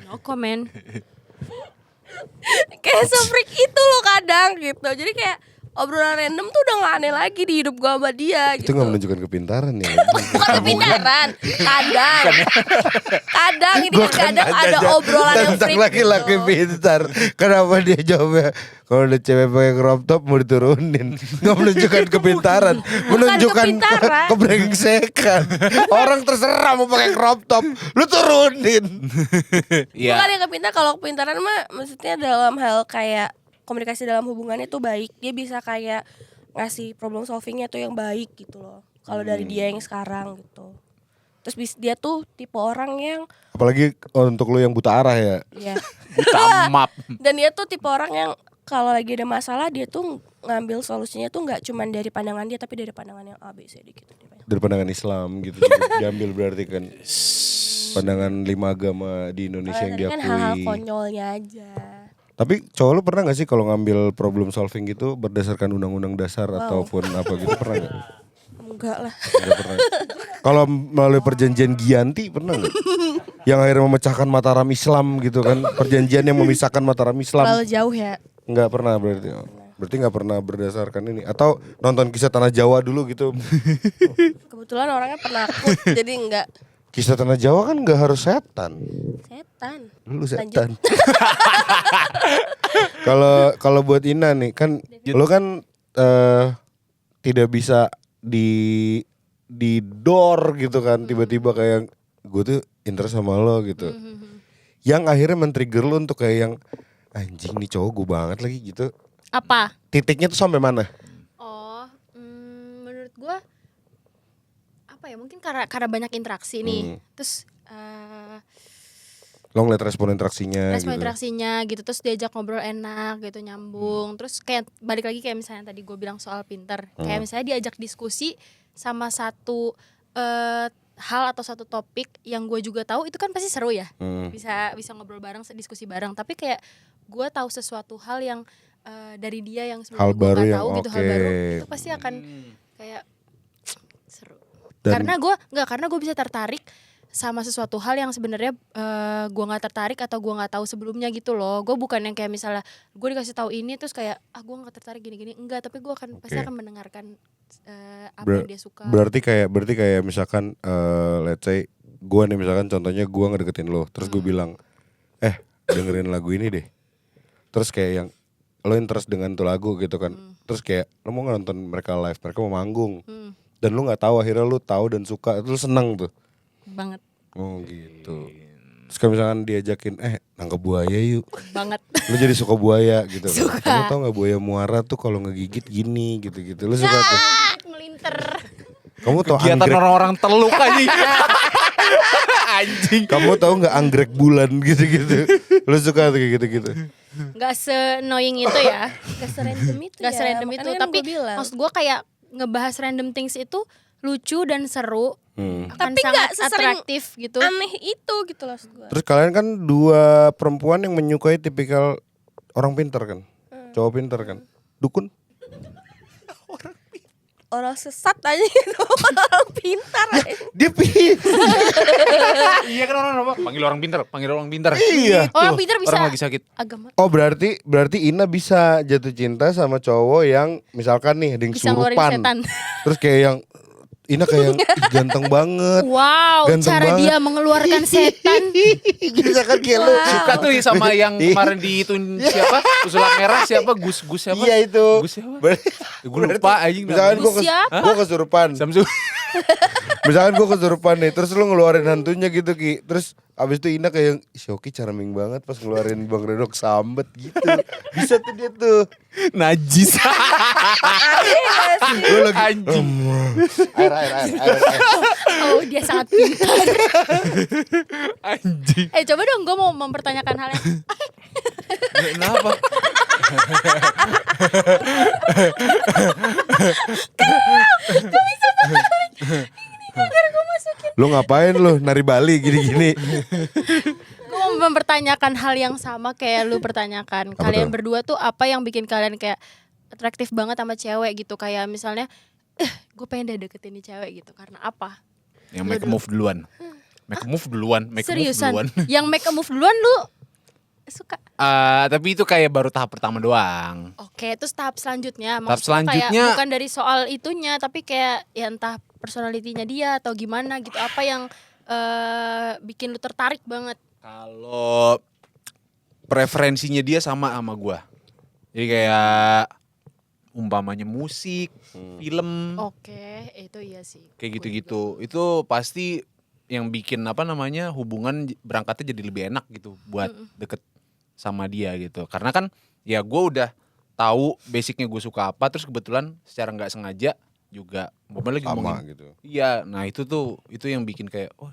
[SPEAKER 2] no comment.
[SPEAKER 4] Kayak se-freak itu loh kadang gitu. Jadi kayak obrolan random tuh udah gak aneh lagi di hidup gua sama dia
[SPEAKER 1] Itu
[SPEAKER 4] gitu.
[SPEAKER 1] nggak menunjukkan kepintaran ya.
[SPEAKER 4] Bukan kepintaran, kadang ini kadang ada obrolan yang
[SPEAKER 1] tentang
[SPEAKER 4] freak
[SPEAKER 1] laki-laki
[SPEAKER 4] gitu.
[SPEAKER 1] pintar. Kenapa dia jawabnya kalau ada cewek pakai crop top mau diturunin? Nggak menunjukkan kepintaran, menunjukkan
[SPEAKER 4] kepintaran.
[SPEAKER 1] kebrengsekan. Orang terserah mau pakai crop top, lu turunin.
[SPEAKER 3] Iya.
[SPEAKER 4] Bukan yang kepintar, kalau kepintaran mah maksudnya dalam hal kayak komunikasi dalam hubungannya tuh baik. Dia bisa kayak ngasih problem solvingnya tuh yang baik gitu loh. Kalau dari dia yang sekarang gitu. Terus dia tuh tipe orang yang
[SPEAKER 1] Apalagi untuk lu yang buta arah ya.
[SPEAKER 4] ya.
[SPEAKER 3] Tamap.
[SPEAKER 4] Dan dia tuh tipe orang yang kalau lagi ada masalah dia tuh ngambil solusinya tuh nggak cuman dari pandangan dia, tapi dari pandangan yang A, B, C, D gitu.
[SPEAKER 1] Dari pandangan Islam gitu juga diambil berarti kan. Pandangan 5 agama di Indonesia yang
[SPEAKER 4] Kalau tadi
[SPEAKER 1] diakui.
[SPEAKER 4] kan hal-hal konyolnya aja.
[SPEAKER 1] Tapi cowok lu pernah gak sih kalau ngambil problem solving gitu berdasarkan undang-undang dasar ataupun apa gitu, pernah gak?
[SPEAKER 4] Enggak lah.
[SPEAKER 1] Nggak pernah. Kalau melalui perjanjian Giyanti pernah gak? Yang akhirnya memecahkan Mataram Islam gitu kan. Perjanjian yang memisahkan Mataram Islam.
[SPEAKER 4] Terlalu jauh ya.
[SPEAKER 1] Nggak pernah berarti. Berarti nggak pernah berdasarkan ini. Atau nonton kisah Tanah Jawa dulu gitu.
[SPEAKER 4] Kebetulan orangnya penakut jadi enggak.
[SPEAKER 1] Kisah Tanah Jawa kan nggak harus setan.
[SPEAKER 4] Setan.
[SPEAKER 1] Lu setan. Kalau buat Ina nih kan, lu kan tidak bisa di door gitu kan, tiba-tiba kayak gue tuh interest sama lo gitu. Yang akhirnya men-trigger lu untuk kayak yang anjing nih cowok gue banget lagi gitu.
[SPEAKER 2] Apa?
[SPEAKER 1] Titiknya tuh sampai mana?
[SPEAKER 2] Oh, menurut gua apa ya? Mungkin karena banyak interaksi nih. Terus
[SPEAKER 1] Lo ngeliat respon interaksinya
[SPEAKER 2] respon
[SPEAKER 1] gitu.
[SPEAKER 2] interaksinya gitu, terus diajak ngobrol enak gitu, nyambung. Terus kayak balik lagi kayak misalnya tadi gue bilang soal pinter, kayak misalnya diajak diskusi sama satu hal atau satu topik yang gue juga tahu itu kan pasti seru ya.
[SPEAKER 1] Hmm.
[SPEAKER 2] Bisa ngobrol bareng, diskusi bareng. Tapi kayak gue tahu sesuatu hal yang dari dia yang
[SPEAKER 1] Hal
[SPEAKER 2] sebelumnya gue
[SPEAKER 1] baru
[SPEAKER 2] nggak
[SPEAKER 1] yang
[SPEAKER 2] tahu gitu, hal
[SPEAKER 1] oke.
[SPEAKER 2] baru itu pasti akan kayak seru.
[SPEAKER 1] Dan-
[SPEAKER 2] Karena gue bisa tertarik sama sesuatu hal yang sebenarnya gue nggak tertarik atau gue nggak tahu sebelumnya gitu loh. Gue bukan yang kayak misalnya gue dikasih tahu ini terus kayak gue nggak tertarik gini-gini, enggak, tapi gue pasti akan mendengarkan apa yang dia suka.
[SPEAKER 1] Berarti kayak misalkan let's say gue nih misalkan contohnya gue ngedeketin lo, terus gue bilang dengerin lagu ini deh. Terus kayak yang lo interest dengan tuh lagu gitu kan. Terus kayak lo mau nonton mereka live, mereka mau manggung. Dan lo nggak tahu, akhirnya lo tahu dan suka, itu lo seneng tuh.
[SPEAKER 2] Banget
[SPEAKER 1] Oh gitu. Terus kalau misalkan diajakin nangkep buaya yuk,
[SPEAKER 2] banget.
[SPEAKER 1] lu jadi suka buaya gitu kan.
[SPEAKER 2] Suka.
[SPEAKER 1] Kamu tau gak buaya muara tuh kalau ngegigit gini gitu-gitu. Lu suka tuh.
[SPEAKER 2] Melinter.
[SPEAKER 1] Kamu tau
[SPEAKER 3] Kegiatan
[SPEAKER 1] anggrek,
[SPEAKER 3] orang-orang teluk anjing. Anjing.
[SPEAKER 1] kamu tau gak anggrek bulan gitu-gitu. Lu suka tuh kayak gitu-gitu.
[SPEAKER 2] Nggak se-annoying itu ya.
[SPEAKER 4] Gak serandom itu
[SPEAKER 2] Nggak
[SPEAKER 4] ya.
[SPEAKER 2] serandom itu,
[SPEAKER 4] Makanya kan
[SPEAKER 2] tapi
[SPEAKER 4] gua bilang.
[SPEAKER 2] maksud gue kayak ngebahas random things itu lucu dan seru, akan
[SPEAKER 4] Tapi
[SPEAKER 2] sangat
[SPEAKER 4] nggak sesering
[SPEAKER 2] atraktif gitu.
[SPEAKER 4] aneh itu gitu loh maksud gue.
[SPEAKER 1] Terus kalian kan dua perempuan yang menyukai tipikal orang pintar kan. Cowok pintar kan. Dukun.
[SPEAKER 4] Orang sesat aja gitu. Orang pintar aja.
[SPEAKER 1] Dia pintar.
[SPEAKER 3] Iya kan orang apa? Panggil orang pintar.
[SPEAKER 1] Iya.
[SPEAKER 2] Orang pintar bisa
[SPEAKER 3] Orang lagi sakit.
[SPEAKER 2] agama.
[SPEAKER 1] Oh berarti Ina bisa jatuh cinta sama cowok yang misalkan nih ada yang
[SPEAKER 2] Bisa ngeluarin
[SPEAKER 1] surupan.
[SPEAKER 2] setan.
[SPEAKER 1] Terus kayak yang Ina kayak yang "Ih, ganteng banget.
[SPEAKER 2] Wow,
[SPEAKER 1] Ganteng
[SPEAKER 2] cara
[SPEAKER 1] banget."
[SPEAKER 2] dia mengeluarkan setan.
[SPEAKER 1] Misalkan kayak lu
[SPEAKER 3] Suka tuh sama yang kemarin diituin siapa? Pesulap merah siapa? Gus siapa?
[SPEAKER 1] Iya itu.
[SPEAKER 3] Gus siapa?
[SPEAKER 1] Berarti-
[SPEAKER 3] Gue lupa anjing
[SPEAKER 1] Misalkan
[SPEAKER 3] namanya.
[SPEAKER 1] gue
[SPEAKER 2] Gus siapa?
[SPEAKER 1] kesurupan.
[SPEAKER 3] Samsu.
[SPEAKER 1] Misalkan gue kesurupan nih, terus lu ngeluarin hantunya gitu Ki. Terus abis itu Ina kayak Shoki charming banget pas ngeluarin Bang Reno sambet gitu. Bisa tuh dia tuh.
[SPEAKER 3] Najis.
[SPEAKER 1] Lu lagi
[SPEAKER 3] Anjing.
[SPEAKER 1] air.
[SPEAKER 2] Oh, dia sangat pintar.
[SPEAKER 3] Anjing.
[SPEAKER 2] Coba dong, gue mau mempertanyakan hal yang
[SPEAKER 3] Kenapa?
[SPEAKER 1] Lu ngapain lu nari Bali gini-gini.
[SPEAKER 2] gue mau mempertanyakan hal yang sama kayak lu pertanyakan.
[SPEAKER 1] Apa
[SPEAKER 2] Kalian
[SPEAKER 1] tuh?
[SPEAKER 2] berdua tuh apa yang bikin kalian kayak atraktif banget sama cewek gitu? Kayak misalnya, gue pengen deh deketin nih cewek gitu. Karena apa?
[SPEAKER 3] Yang make a move duluan. Make a move duluan.
[SPEAKER 2] Seriusan? Yang make a move duluan lu suka?
[SPEAKER 3] Tapi itu kayak baru tahap pertama doang.
[SPEAKER 2] Oke, terus tahap selanjutnya.
[SPEAKER 3] Tahap
[SPEAKER 2] Maksudnya kayak
[SPEAKER 3] selanjutnya-
[SPEAKER 2] bukan dari soal itunya, tapi kayak ya entah personalitinya dia atau gimana gitu. Apa yang bikin lu tertarik banget?
[SPEAKER 3] Kalau preferensinya dia sama gua. Jadi kayak umpamanya musik, film,
[SPEAKER 2] Oke, itu iya sih.
[SPEAKER 3] kayak
[SPEAKER 2] Gue
[SPEAKER 3] gitu-gitu. Itu pasti yang bikin hubungan berangkatnya jadi lebih enak gitu buat deket sama dia gitu. Karena kan ya gue udah tahu basicnya gue suka apa, terus kebetulan secara nggak sengaja juga momen lagi
[SPEAKER 1] Sama
[SPEAKER 3] ngomongin.
[SPEAKER 1] gitu.
[SPEAKER 3] Iya, nah itu yang bikin kayak oh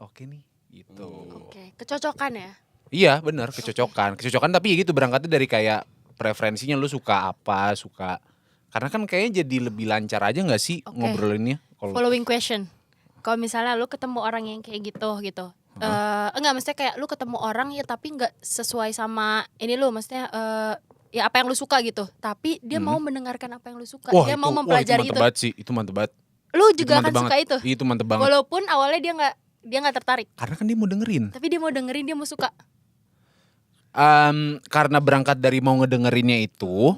[SPEAKER 3] oke nih gitu.
[SPEAKER 2] Oke, kecocokan ya.
[SPEAKER 3] Iya benar, kecocokan tapi ya gitu berangkatnya dari kayak preferensinya lu suka apa, karena kan kayaknya jadi lebih lancar aja nggak sih
[SPEAKER 2] Oke.
[SPEAKER 3] ngobrolinnya kalau
[SPEAKER 2] Following question. Kalau misalnya lu ketemu orang yang kayak gitu. Enggak, maksudnya kayak lu ketemu orang ya tapi enggak sesuai sama ini lu, maksudnya ya apa yang lu suka gitu. Tapi dia mau mendengarkan apa yang lu suka. Dia mau mempelajari
[SPEAKER 3] itu. Mantep banget sih, itu mantep banget.
[SPEAKER 2] Lu
[SPEAKER 3] Itu
[SPEAKER 2] juga
[SPEAKER 3] mantep
[SPEAKER 2] akan
[SPEAKER 3] banget.
[SPEAKER 2] suka itu.
[SPEAKER 3] Itu mantep banget.
[SPEAKER 2] Walaupun awalnya dia nggak tertarik,
[SPEAKER 3] Karena kan dia mau dengerin.
[SPEAKER 2] tapi dia mau dengerin, dia mau suka.
[SPEAKER 3] Karena berangkat dari mau ngedengerinnya itu,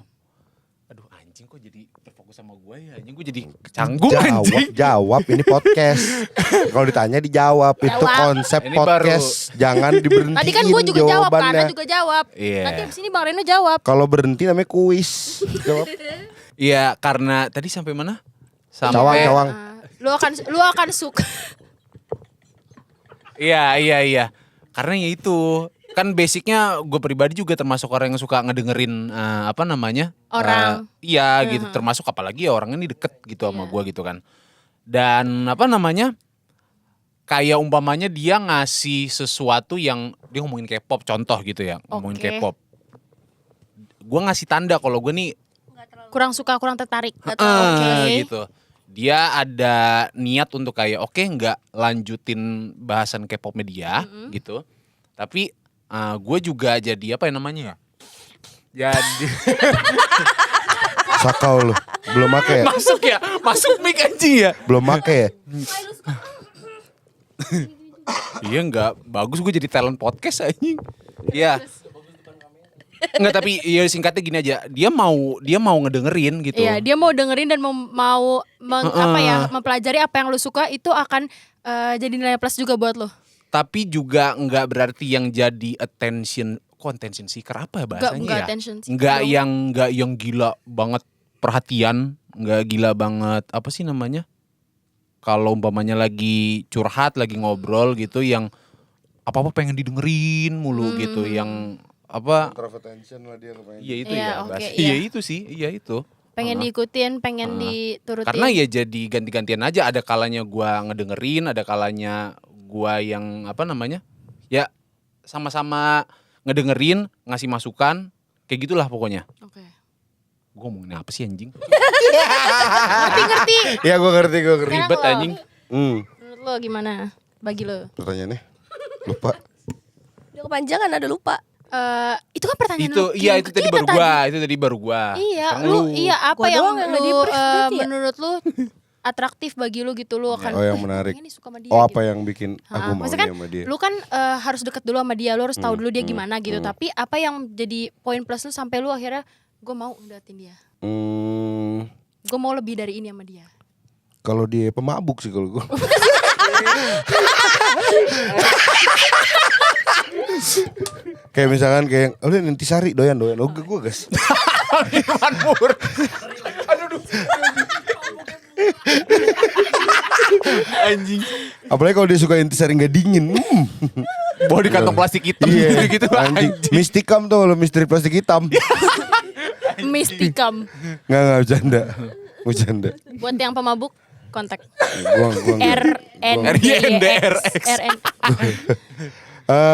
[SPEAKER 3] aduh anjing kok jadi terfokus sama gue ya, anjing gue jadi canggung anjing.
[SPEAKER 1] Jawab ini podcast. Kalau ditanya dijawab. Itu
[SPEAKER 2] Jawab.
[SPEAKER 1] konsep
[SPEAKER 3] Ini
[SPEAKER 1] podcast. Jangan diberhentiin
[SPEAKER 2] Tadi kan gue juga jawab,
[SPEAKER 1] jawabannya.
[SPEAKER 2] Karena juga jawab.
[SPEAKER 3] Iya.
[SPEAKER 2] Nanti abis ini Bang Reno jawab.
[SPEAKER 1] Kalau berhenti namanya kuis. Jawab.
[SPEAKER 3] Iya, karena tadi sampai mana?
[SPEAKER 1] Cawang.
[SPEAKER 2] Lu akan suka.
[SPEAKER 3] Iya. Karena ya itu kan basicnya gue pribadi juga termasuk orang yang suka ngedengerin
[SPEAKER 2] Orang.
[SPEAKER 3] iya gitu, termasuk apalagi ya orangnya ini deket gitu sama gue gitu kan. Dan kayak umpamanya dia ngasih sesuatu yang dia ngomongin K-pop contoh gitu ya, ngomongin
[SPEAKER 2] Oke.
[SPEAKER 3] K-pop. Gue ngasih tanda kalau gue nih
[SPEAKER 2] Kurang suka, kurang tertarik.
[SPEAKER 3] gitu. dia ada niat untuk kayak oke nggak lanjutin bahasan K-pop media gitu. Tapi gue juga jadi apa yang namanya ya? Jadi
[SPEAKER 1] Sakau lu. Belum make ya?
[SPEAKER 3] masuk mic anjing ya.
[SPEAKER 1] Belum make ya?
[SPEAKER 3] Iya nggak bagus gue jadi talent podcast anjing. Iya. Enggak tapi ya singkatnya gini aja. Dia mau ngedengerin gitu.
[SPEAKER 2] Iya, dia mau dengerin dan mempelajari apa yang lu suka itu akan jadi nilai plus juga buat lu.
[SPEAKER 3] Tapi juga nggak berarti yang jadi attention seeker apa ya bahasanya
[SPEAKER 2] Enggak
[SPEAKER 3] ya?
[SPEAKER 2] attention seeker
[SPEAKER 3] Nggak yang gila banget perhatian, nggak gila banget apa sih namanya? Kalau umpamanya lagi curhat, lagi ngobrol gitu yang apa-apa pengen didengerin mulu gitu, yang apa?
[SPEAKER 1] Attention lah dia kepengen.
[SPEAKER 3] Iya itu
[SPEAKER 2] Iya,
[SPEAKER 3] ya.
[SPEAKER 2] oke,
[SPEAKER 3] bahasa-
[SPEAKER 2] iya.
[SPEAKER 3] Iya itu sih, iya itu.
[SPEAKER 2] Pengen diikutin, pengen diturutin.
[SPEAKER 3] Karena ya jadi ganti-gantian aja. Ada kalanya gua ngedengerin, ada kalanya gua yang apa namanya? Ya sama-sama ngedengerin, ngasih masukan, kayak gitulah pokoknya.
[SPEAKER 2] Oke.
[SPEAKER 3] Gua ngomongin apa sih anjing?
[SPEAKER 2] Ngerti.
[SPEAKER 1] Iya gue ngerti.
[SPEAKER 3] Ribet
[SPEAKER 2] lo.
[SPEAKER 3] anjing.
[SPEAKER 2] Menurut lo gimana? Bagi lo.
[SPEAKER 1] Pertanyaannya lupa.
[SPEAKER 4] Udah kepanjangan ada lupa.
[SPEAKER 2] Itu kan pertanyaan
[SPEAKER 3] Itu
[SPEAKER 2] lu
[SPEAKER 3] iya
[SPEAKER 2] yang
[SPEAKER 3] itu
[SPEAKER 2] ke
[SPEAKER 3] tadi
[SPEAKER 2] kita
[SPEAKER 3] baru gua, itu tadi baru gua.
[SPEAKER 2] Iya,
[SPEAKER 3] Sekarang
[SPEAKER 2] iya apa
[SPEAKER 4] Gua
[SPEAKER 2] yang
[SPEAKER 4] doang yang nggak
[SPEAKER 2] lu
[SPEAKER 4] di-brief berarti ya?
[SPEAKER 2] menurut lu atraktif bagi lu gitu lu akan
[SPEAKER 1] Oh yang menarik.
[SPEAKER 2] pengen nih suka sama dia.
[SPEAKER 1] Oh apa
[SPEAKER 2] gitu.
[SPEAKER 1] yang bikin aku mau
[SPEAKER 2] Maksudnya kan
[SPEAKER 1] sama dia?
[SPEAKER 2] lu kan harus deket dulu sama dia, lu harus tahu dulu dia gimana gitu. Tapi apa yang jadi poin plus lu sampai lu akhirnya gue mau datin dia. Gue mau lebih dari ini sama dia.
[SPEAKER 1] Kalau dia pemabuk sih kalau gue. Kayak misalkan kayak udah Intisari doyan. Oh gue gas.
[SPEAKER 3] Anjing.
[SPEAKER 1] Apalagi kalau dia suka Intisari nggak dingin.
[SPEAKER 3] Bawa di kantong plastik hitam
[SPEAKER 1] Iya.
[SPEAKER 3] gitu
[SPEAKER 1] Anjing. Mistikam tuh kalau misteri plastik hitam.
[SPEAKER 2] Mistikam.
[SPEAKER 1] Nggak bercanda.
[SPEAKER 2] Buat yang pemabuk kontak
[SPEAKER 1] Gua
[SPEAKER 3] RINDRX.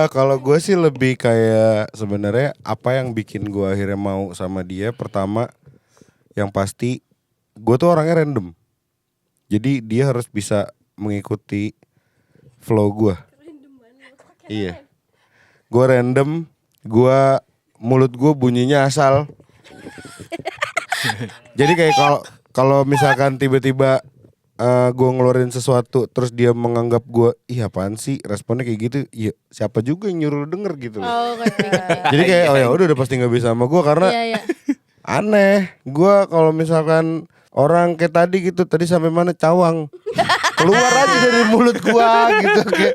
[SPEAKER 1] Kalau gue sih lebih kayak sebenarnya apa yang bikin gue akhirnya mau sama dia. Pertama, yang pasti gue tuh orangnya random. Jadi dia harus bisa mengikuti flow gue. Iya. Gue random. Mulut gue bunyinya asal. Jadi kayak kalau misalkan tiba-tiba gue ngeluarin sesuatu terus dia menganggap gue ih apaan sih, responnya kayak gitu, iya siapa juga yang nyuruh denger gitu loh.
[SPEAKER 2] Oh, ngerti.
[SPEAKER 1] Jadi kayak oh ya udah pasti nggak bisa sama gue karena
[SPEAKER 2] Iya.
[SPEAKER 1] aneh. Gue kalau misalkan orang kayak tadi sampai mana cawang keluar aja dari mulut gue gitu, kayak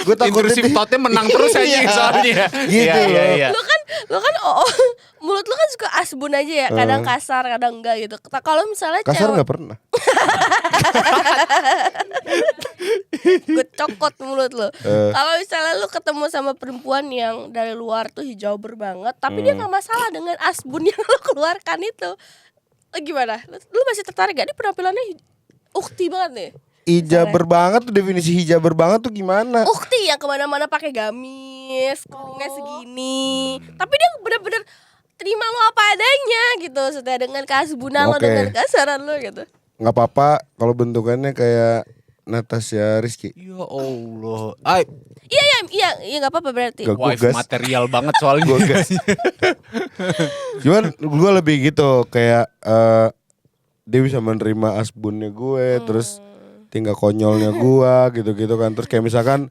[SPEAKER 1] gue takut
[SPEAKER 3] Intrusive thought-nya menang terus aja
[SPEAKER 1] Iya.
[SPEAKER 3] soalnya.
[SPEAKER 1] Gitu loh.
[SPEAKER 4] Lu kan mulut lu kan suka asbun aja ya, kadang kasar, kadang enggak gitu. Kalau misalnya
[SPEAKER 1] Kasar
[SPEAKER 4] cewek
[SPEAKER 1] nggak pernah.
[SPEAKER 4] gue cokot mulut lu. Kalau misalnya lu ketemu sama perempuan yang dari luar tuh hijauber banget, tapi dia nggak masalah dengan asbun yang lu keluarkan itu. Gimana? Lu masih tertarik gak? Ini penampilannya ukti banget nih.
[SPEAKER 1] Hijaber banget tuh, definisi hijaber banget tuh gimana?
[SPEAKER 4] Ukti yang kemana-mana pakai gamis, kerudungnya segini. Tapi dia bener-bener terima lo apa adanya gitu, setelah dengan keasbunan lo,
[SPEAKER 1] Oke.
[SPEAKER 4] dengan kasaran lo gitu.
[SPEAKER 1] Nggak apa-apa kalau bentukannya kayak Natasha Rizky.
[SPEAKER 3] Ya Allah.
[SPEAKER 4] Iya nggak apa-apa berarti.
[SPEAKER 1] Gak gue
[SPEAKER 3] Wife
[SPEAKER 1] gas.
[SPEAKER 3] material banget soalnya.
[SPEAKER 1] Gue gas. Cuman gue lebih gitu kayak dia bisa menerima asbunnya gue, terus tinggal konyolnya gue gitu-gitu kan. Terus kayak misalkan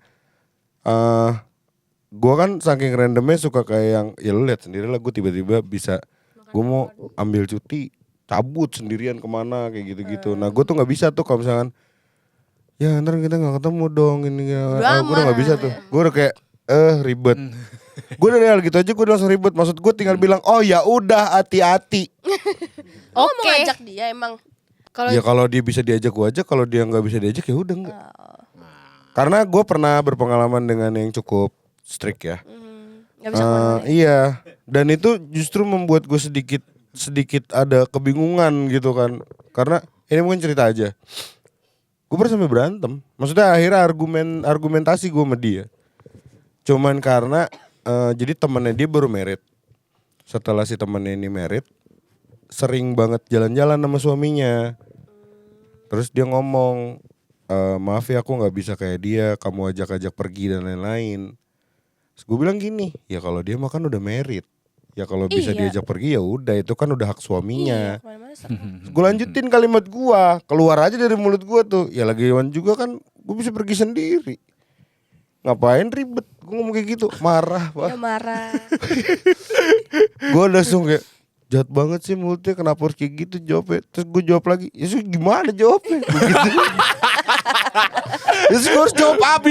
[SPEAKER 1] gue kan saking randomnya suka kayak yang ya lu lihat sendiri lah, gue tiba-tiba bisa gue mau ambil cuti cabut sendirian kemana kayak gitu-gitu. Nah gue tuh nggak bisa tuh kalau misalkan ya ntar kita nggak ketemu dong ini. Gue udah nggak bisa tuh. Gue udah kayak ribet. Gue dari hal gitu aja gue udah langsung ribet. Maksud gue tinggal bilang oh ya udah hati-hati.
[SPEAKER 4] Lo mau
[SPEAKER 2] Oke.
[SPEAKER 4] ngajak dia emang.
[SPEAKER 2] Kalau
[SPEAKER 1] Ya kalau dia bisa diajak gue aja, kalau dia nggak bisa diajak ya udah enggak. Karena gue pernah berpengalaman dengan yang cukup strict ya.
[SPEAKER 4] Gak bisa kemana-mana.
[SPEAKER 1] Iya. Dan itu justru membuat gue sedikit ada kebingungan gitu kan. Karena ini mungkin cerita aja. Gue pernah sampai berantem. Maksudnya akhirnya argumentasi gue sama dia. Cuman karena jadi temennya dia baru married. Setelah si temennya ini married, sering banget jalan-jalan sama suaminya. Terus dia ngomong, maaf ya aku nggak bisa kayak dia, kamu ajak-ajak pergi dan lain-lain. Terus gue bilang gini, ya kalau dia mah kan udah married, ya kalau bisa
[SPEAKER 4] Iya.
[SPEAKER 1] diajak pergi ya udah, itu kan udah hak suaminya.
[SPEAKER 4] Iya, kemana-mana serah.
[SPEAKER 1] Gue lanjutin kalimat gua, keluar aja dari mulut gua tuh. Ya lagi Iwan juga kan, gue bisa pergi sendiri. Ngapain ribet? Gue ngomong kayak gitu, marah
[SPEAKER 4] Dia
[SPEAKER 1] pak.
[SPEAKER 4] marah.
[SPEAKER 1] Gue langsung kayak jahat banget sih mulutnya, kenapa harus kayak gitu jawabnya. Terus gue jawab lagi, ya sih gimana jawabnya? Begitu. Terus gue harus jawab apa?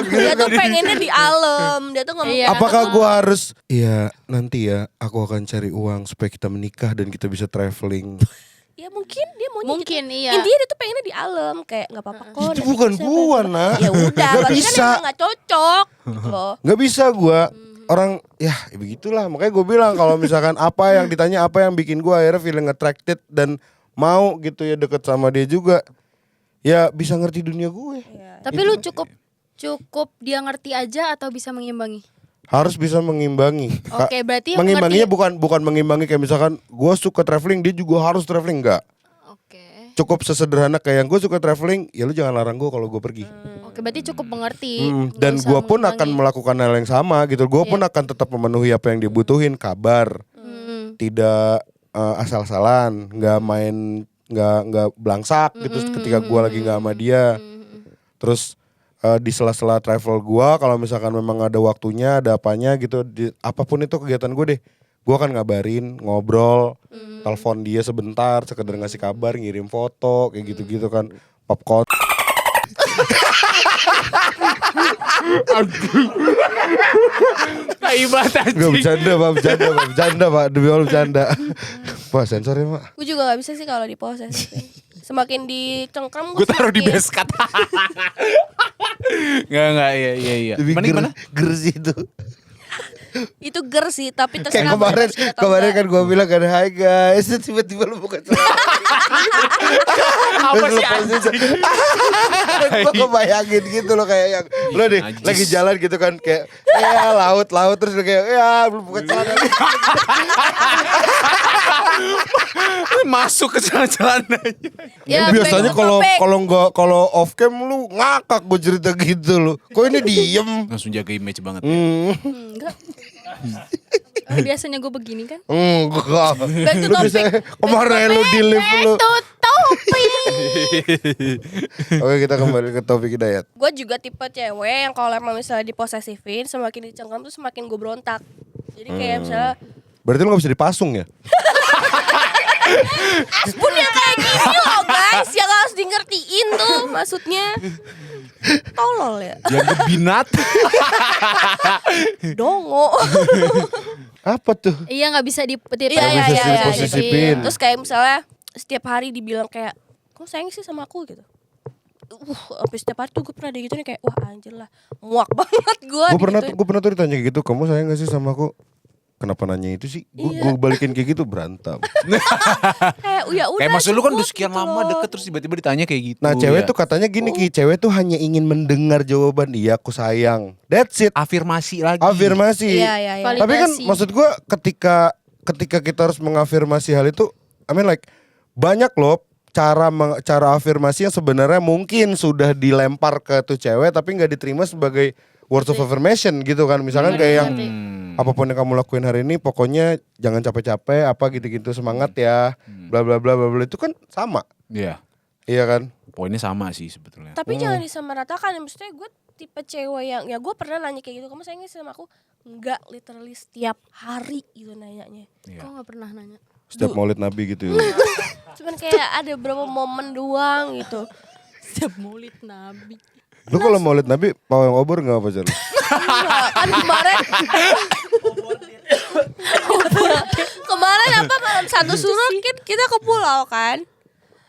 [SPEAKER 1] Gitu
[SPEAKER 4] Dia tuh
[SPEAKER 1] kan.
[SPEAKER 4] pengennya di alam. Dia tuh ngomong
[SPEAKER 2] Iya.
[SPEAKER 1] Apakah gue harus, ya nanti ya aku akan cari uang supaya kita menikah dan kita bisa traveling.
[SPEAKER 4] ya mungkin dia maunya
[SPEAKER 2] Mungkin,
[SPEAKER 4] gitu.
[SPEAKER 2] iya.
[SPEAKER 4] Intinya dia tuh pengennya di alam, kayak nggak apa-apa kok.
[SPEAKER 1] Itu
[SPEAKER 4] nanti
[SPEAKER 1] bukan
[SPEAKER 4] bisa
[SPEAKER 1] gua,
[SPEAKER 4] bla-bla-bla.
[SPEAKER 1] Nak.
[SPEAKER 4] Ya udah,
[SPEAKER 1] Nggak
[SPEAKER 4] berarti kan
[SPEAKER 1] bisa.
[SPEAKER 4] emang nggak cocok gitu loh.
[SPEAKER 1] Nggak bisa gue orang ya begitulah, makanya gue bilang kalau misalkan apa yang ditanya, apa yang bikin gue akhirnya feeling attracted dan mau gitu ya deket sama dia juga, ya bisa ngerti dunia gue.
[SPEAKER 2] Tapi lu cukup dia ngerti aja atau bisa mengimbangi?
[SPEAKER 1] Harus bisa mengimbangi.
[SPEAKER 2] Oke, berarti
[SPEAKER 1] mengimbanginya
[SPEAKER 2] ngerti-
[SPEAKER 1] bukan mengimbangi kayak misalkan gue suka traveling dia juga harus traveling, enggak.
[SPEAKER 2] Oke.
[SPEAKER 1] Cukup sesederhana kayak yang gue suka traveling, ya lu jangan larang gue kalau gue pergi.
[SPEAKER 2] Oke, berarti cukup mengerti. Nggak
[SPEAKER 1] Dan
[SPEAKER 2] usah
[SPEAKER 1] gue pun
[SPEAKER 2] mengimbangi.
[SPEAKER 1] akan melakukan hal yang sama gitu. Gue pun akan tetap memenuhi apa yang dibutuhin, kabar, tidak asal-asalan, nggak main, nggak belangsak gitu ketika gue lagi nggak sama dia. Terus di sela-sela travel gue, kalau misalkan memang ada waktunya, ada apanya gitu, apapun itu kegiatan gue deh, gue akan ngabarin, ngobrol, telepon dia sebentar, sekedar ngasih kabar, ngirim foto, kayak gitu-gitu kan, popcorn.
[SPEAKER 3] Kaibat
[SPEAKER 1] Gak
[SPEAKER 3] anjing.
[SPEAKER 1] bercanda pak, demi Allah bercanda. Pak sensor ya pak.
[SPEAKER 4] Gue juga nggak bisa sih kalau diproses. Semakin dicengkram
[SPEAKER 3] Gue taruh di base cut. Enggak, iya. Mending mana?
[SPEAKER 1] Gers itu.
[SPEAKER 4] Itu ger sih, tapi
[SPEAKER 1] Kayak
[SPEAKER 4] terserah mau
[SPEAKER 1] kemarin,
[SPEAKER 4] dimasukin atau
[SPEAKER 1] kemarin
[SPEAKER 4] enggak.
[SPEAKER 1] kan gue bilang kan hai guys, terus tiba-tiba lu buka celana.
[SPEAKER 3] Apa sih anjing?
[SPEAKER 1] Gue kebayangin gitu loh kayak yang lo deh
[SPEAKER 3] Najis.
[SPEAKER 1] lagi jalan gitu kan kayak ya laut terus lu kayak ya belum buka celana.
[SPEAKER 3] Masuk ke celana-celananya.
[SPEAKER 2] Ya,
[SPEAKER 1] Biasanya
[SPEAKER 2] back to back.
[SPEAKER 1] kalau off cam lu ngakak gue cerita gitu lo. Kok ini diem?
[SPEAKER 3] Langsung jaga image banget.
[SPEAKER 2] Enggak. Biasanya gue begini kan.
[SPEAKER 1] Enggak.
[SPEAKER 2] Back to
[SPEAKER 1] Lu bisa kemarin lu di live lu. Oke kita kembali ke topik Hidayat.
[SPEAKER 4] Gue juga tipe cewek yang kalau emang misalnya diposesifin, semakin dicengkram tuh semakin gue berontak. Jadi kayak misalnya
[SPEAKER 1] Berarti lu gak bisa dipasung ya?
[SPEAKER 4] pun yang kayak gini loh guys, yang harus di ngertiin tuh maksudnya. Tolol ya.
[SPEAKER 3] Yang gebinat.
[SPEAKER 4] Dongo.
[SPEAKER 1] Apa tuh?
[SPEAKER 2] Iya nggak bisa
[SPEAKER 4] Iya,
[SPEAKER 1] bisa diposesifin.
[SPEAKER 4] Terus kayak misalnya setiap hari dibilang kayak, kok sayang sih sama aku gitu. Sampai setiap hari tuh gue pernah gitu nih kayak, wah anjir lah, muak banget gue.
[SPEAKER 1] Gue pernah tuh ditanya gitu, kamu sayang gak sih sama aku? Kenapa nanya itu sih? Gue balikin kayak gitu berantem.
[SPEAKER 4] Kayak ya udah.
[SPEAKER 3] Kayak maksud lu kan udah
[SPEAKER 4] cukup
[SPEAKER 3] sekian
[SPEAKER 4] gitu
[SPEAKER 3] lama
[SPEAKER 4] loh.
[SPEAKER 3] deket terus tiba-tiba ditanya kayak gitu.
[SPEAKER 1] Nah cewek
[SPEAKER 3] ya.
[SPEAKER 1] tuh katanya gini Ki, cewek tuh hanya ingin mendengar jawaban iya aku sayang. That's it.
[SPEAKER 3] Afirmasi lagi.
[SPEAKER 1] Afirmasi.
[SPEAKER 4] Iya, iya, iya.
[SPEAKER 1] Tapi kan
[SPEAKER 2] Validasi.
[SPEAKER 1] maksud gue ketika kita harus mengafirmasi hal itu, I mean like banyak loh cara afirmasi yang sebenarnya mungkin sudah dilempar ke tuh cewek tapi nggak diterima sebagai words of affirmation gitu kan. Misalkan kayak yang apapun yang kamu lakuin hari ini pokoknya jangan capek-capek apa gitu-gitu, semangat ya, bla bla bla bla bla, itu kan sama.
[SPEAKER 3] Iya.
[SPEAKER 1] Iya kan?
[SPEAKER 3] Poinnya sama sih sebetulnya.
[SPEAKER 4] Tapi jangan disamaratakan. Maksudnya gue tipe cewek yang, ya gue pernah nanya kayak gitu, kamu sayang gak sih sama aku? Enggak, literally setiap hari gitu nanyanya.
[SPEAKER 3] Iya.
[SPEAKER 2] Kok nggak pernah nanya?
[SPEAKER 1] Setiap maulid Nabi gitu ya.
[SPEAKER 4] Cuman kayak ada beberapa momen doang gitu.
[SPEAKER 2] Setiap maulid Nabi.
[SPEAKER 1] Lu kalau maulid Nabi pawang obor enggak pacar lu?
[SPEAKER 4] Enggak, kan kemarin apa malam satu suruh kita ke pulau kan.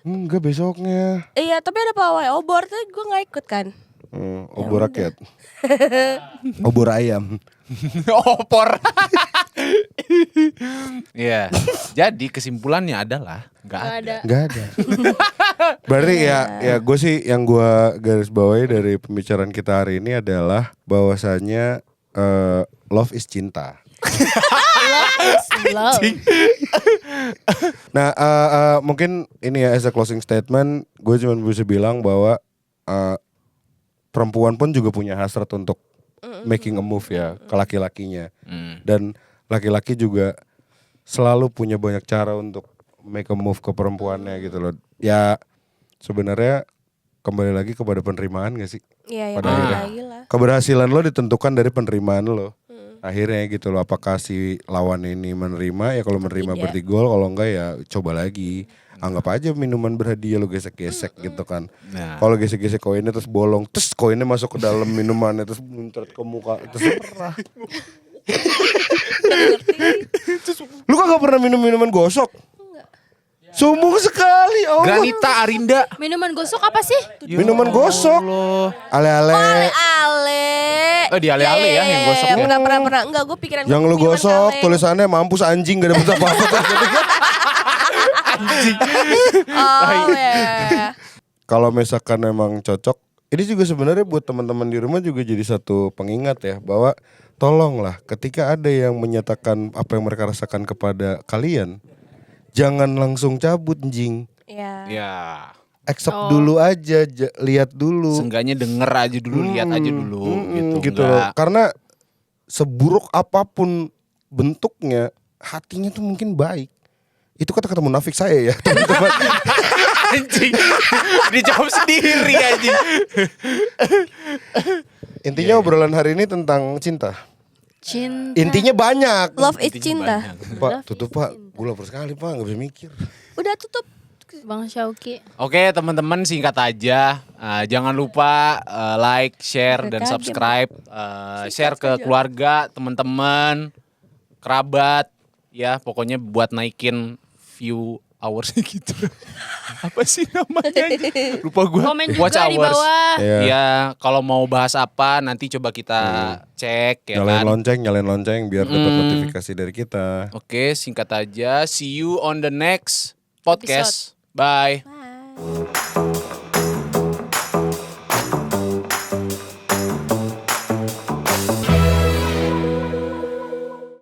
[SPEAKER 1] Enggak, besoknya.
[SPEAKER 4] Iya, tapi ada pawai obor tuh gue nggak ikut kan.
[SPEAKER 1] Obor rakyat. Obor ayam.
[SPEAKER 3] Opor. Iya. Jadi kesimpulannya adalah nggak
[SPEAKER 2] Nggak
[SPEAKER 3] ada.
[SPEAKER 2] ada.
[SPEAKER 1] Enggak ada. Berarti ya gue sih yang gue garis bawahi dari pembicaraan kita hari ini adalah bahwasanya love is cinta.
[SPEAKER 2] Love.
[SPEAKER 1] Nah, mungkin ini ya as a closing statement, gue cuma bisa bilang bahwa perempuan pun juga punya hasrat untuk making a move ya ke laki-lakinya. Dan laki-laki juga selalu punya banyak cara untuk make a move ke perempuannya gitu loh. Ya sebenarnya kembali lagi kepada penerimaan gak sih?
[SPEAKER 4] Iya,
[SPEAKER 1] Pada akhirnya.
[SPEAKER 4] lagi lah.
[SPEAKER 1] Keberhasilan lo ditentukan dari penerimaan lo. Akhirnya gitu loh, apakah si lawan ini menerima, ya kalau menerima
[SPEAKER 4] Tidak.
[SPEAKER 1] berarti gol, kalau enggak ya coba lagi. Anggap aja minuman berhadiah lo gesek-gesek gitu kan.
[SPEAKER 3] Nah.
[SPEAKER 1] Kalau gesek-gesek koinnya terus bolong, terus koinnya masuk ke dalam minumannya terus muncrat ke muka, terus perah. Lu kagak pernah minum minuman gosok? Sumbung sekali, oh.
[SPEAKER 3] Granita Arinda.
[SPEAKER 2] Minuman gosok apa sih?
[SPEAKER 1] Minuman gosok. Ale-ale.
[SPEAKER 4] Ale.
[SPEAKER 3] Oh, di ale-ale ya yang gosok ya?
[SPEAKER 4] Pernah. Enggak, gue pikiran
[SPEAKER 1] Yang lu
[SPEAKER 4] minuman
[SPEAKER 1] gosok
[SPEAKER 4] kaleng.
[SPEAKER 1] tulisannya mampus anjing gak dapet apa-apa.
[SPEAKER 4] Oh ya.
[SPEAKER 1] Kalau misalkan emang cocok, ini juga sebenarnya buat teman-teman di rumah juga jadi satu pengingat ya, bahwa tolonglah ketika ada yang menyatakan apa yang mereka rasakan kepada kalian, jangan langsung cabut jing.
[SPEAKER 4] Iya.
[SPEAKER 3] Ya.
[SPEAKER 1] Accept dulu aja, lihat dulu.
[SPEAKER 3] Seenggaknya denger aja dulu, lihat aja dulu
[SPEAKER 1] gitu loh. Karena seburuk apapun bentuknya, hatinya tuh mungkin baik. Itu kata-kata munafik saya ya, teman-teman.
[SPEAKER 3] Anjing. Dijawab sendiri anjing.
[SPEAKER 1] Intinya obrolan hari ini tentang cinta.
[SPEAKER 2] Cinta.
[SPEAKER 1] Intinya banyak.
[SPEAKER 4] Love is cinta.
[SPEAKER 1] Pak, tutup Pak. Gue lapar sekali Pak, gak bisa mikir.
[SPEAKER 4] Udah tutup.
[SPEAKER 2] Bang Syauki.
[SPEAKER 3] Oke teman-teman, singkat aja. Jangan lupa like, share, dan
[SPEAKER 4] Kaget.
[SPEAKER 3] subscribe. Share ke keluarga, teman-teman, kerabat. Ya pokoknya buat naikin view hours gitu. Apa sih namanya? Lupa gue.
[SPEAKER 2] Komen juga di bawah.
[SPEAKER 1] Iya.
[SPEAKER 3] Ya kalau mau bahas apa nanti coba kita cek ya
[SPEAKER 1] Nyalain
[SPEAKER 3] kan.
[SPEAKER 1] lonceng biar dapat notifikasi dari kita.
[SPEAKER 3] Oke, singkat aja. See you on the next podcast. Bye.
[SPEAKER 4] Bye.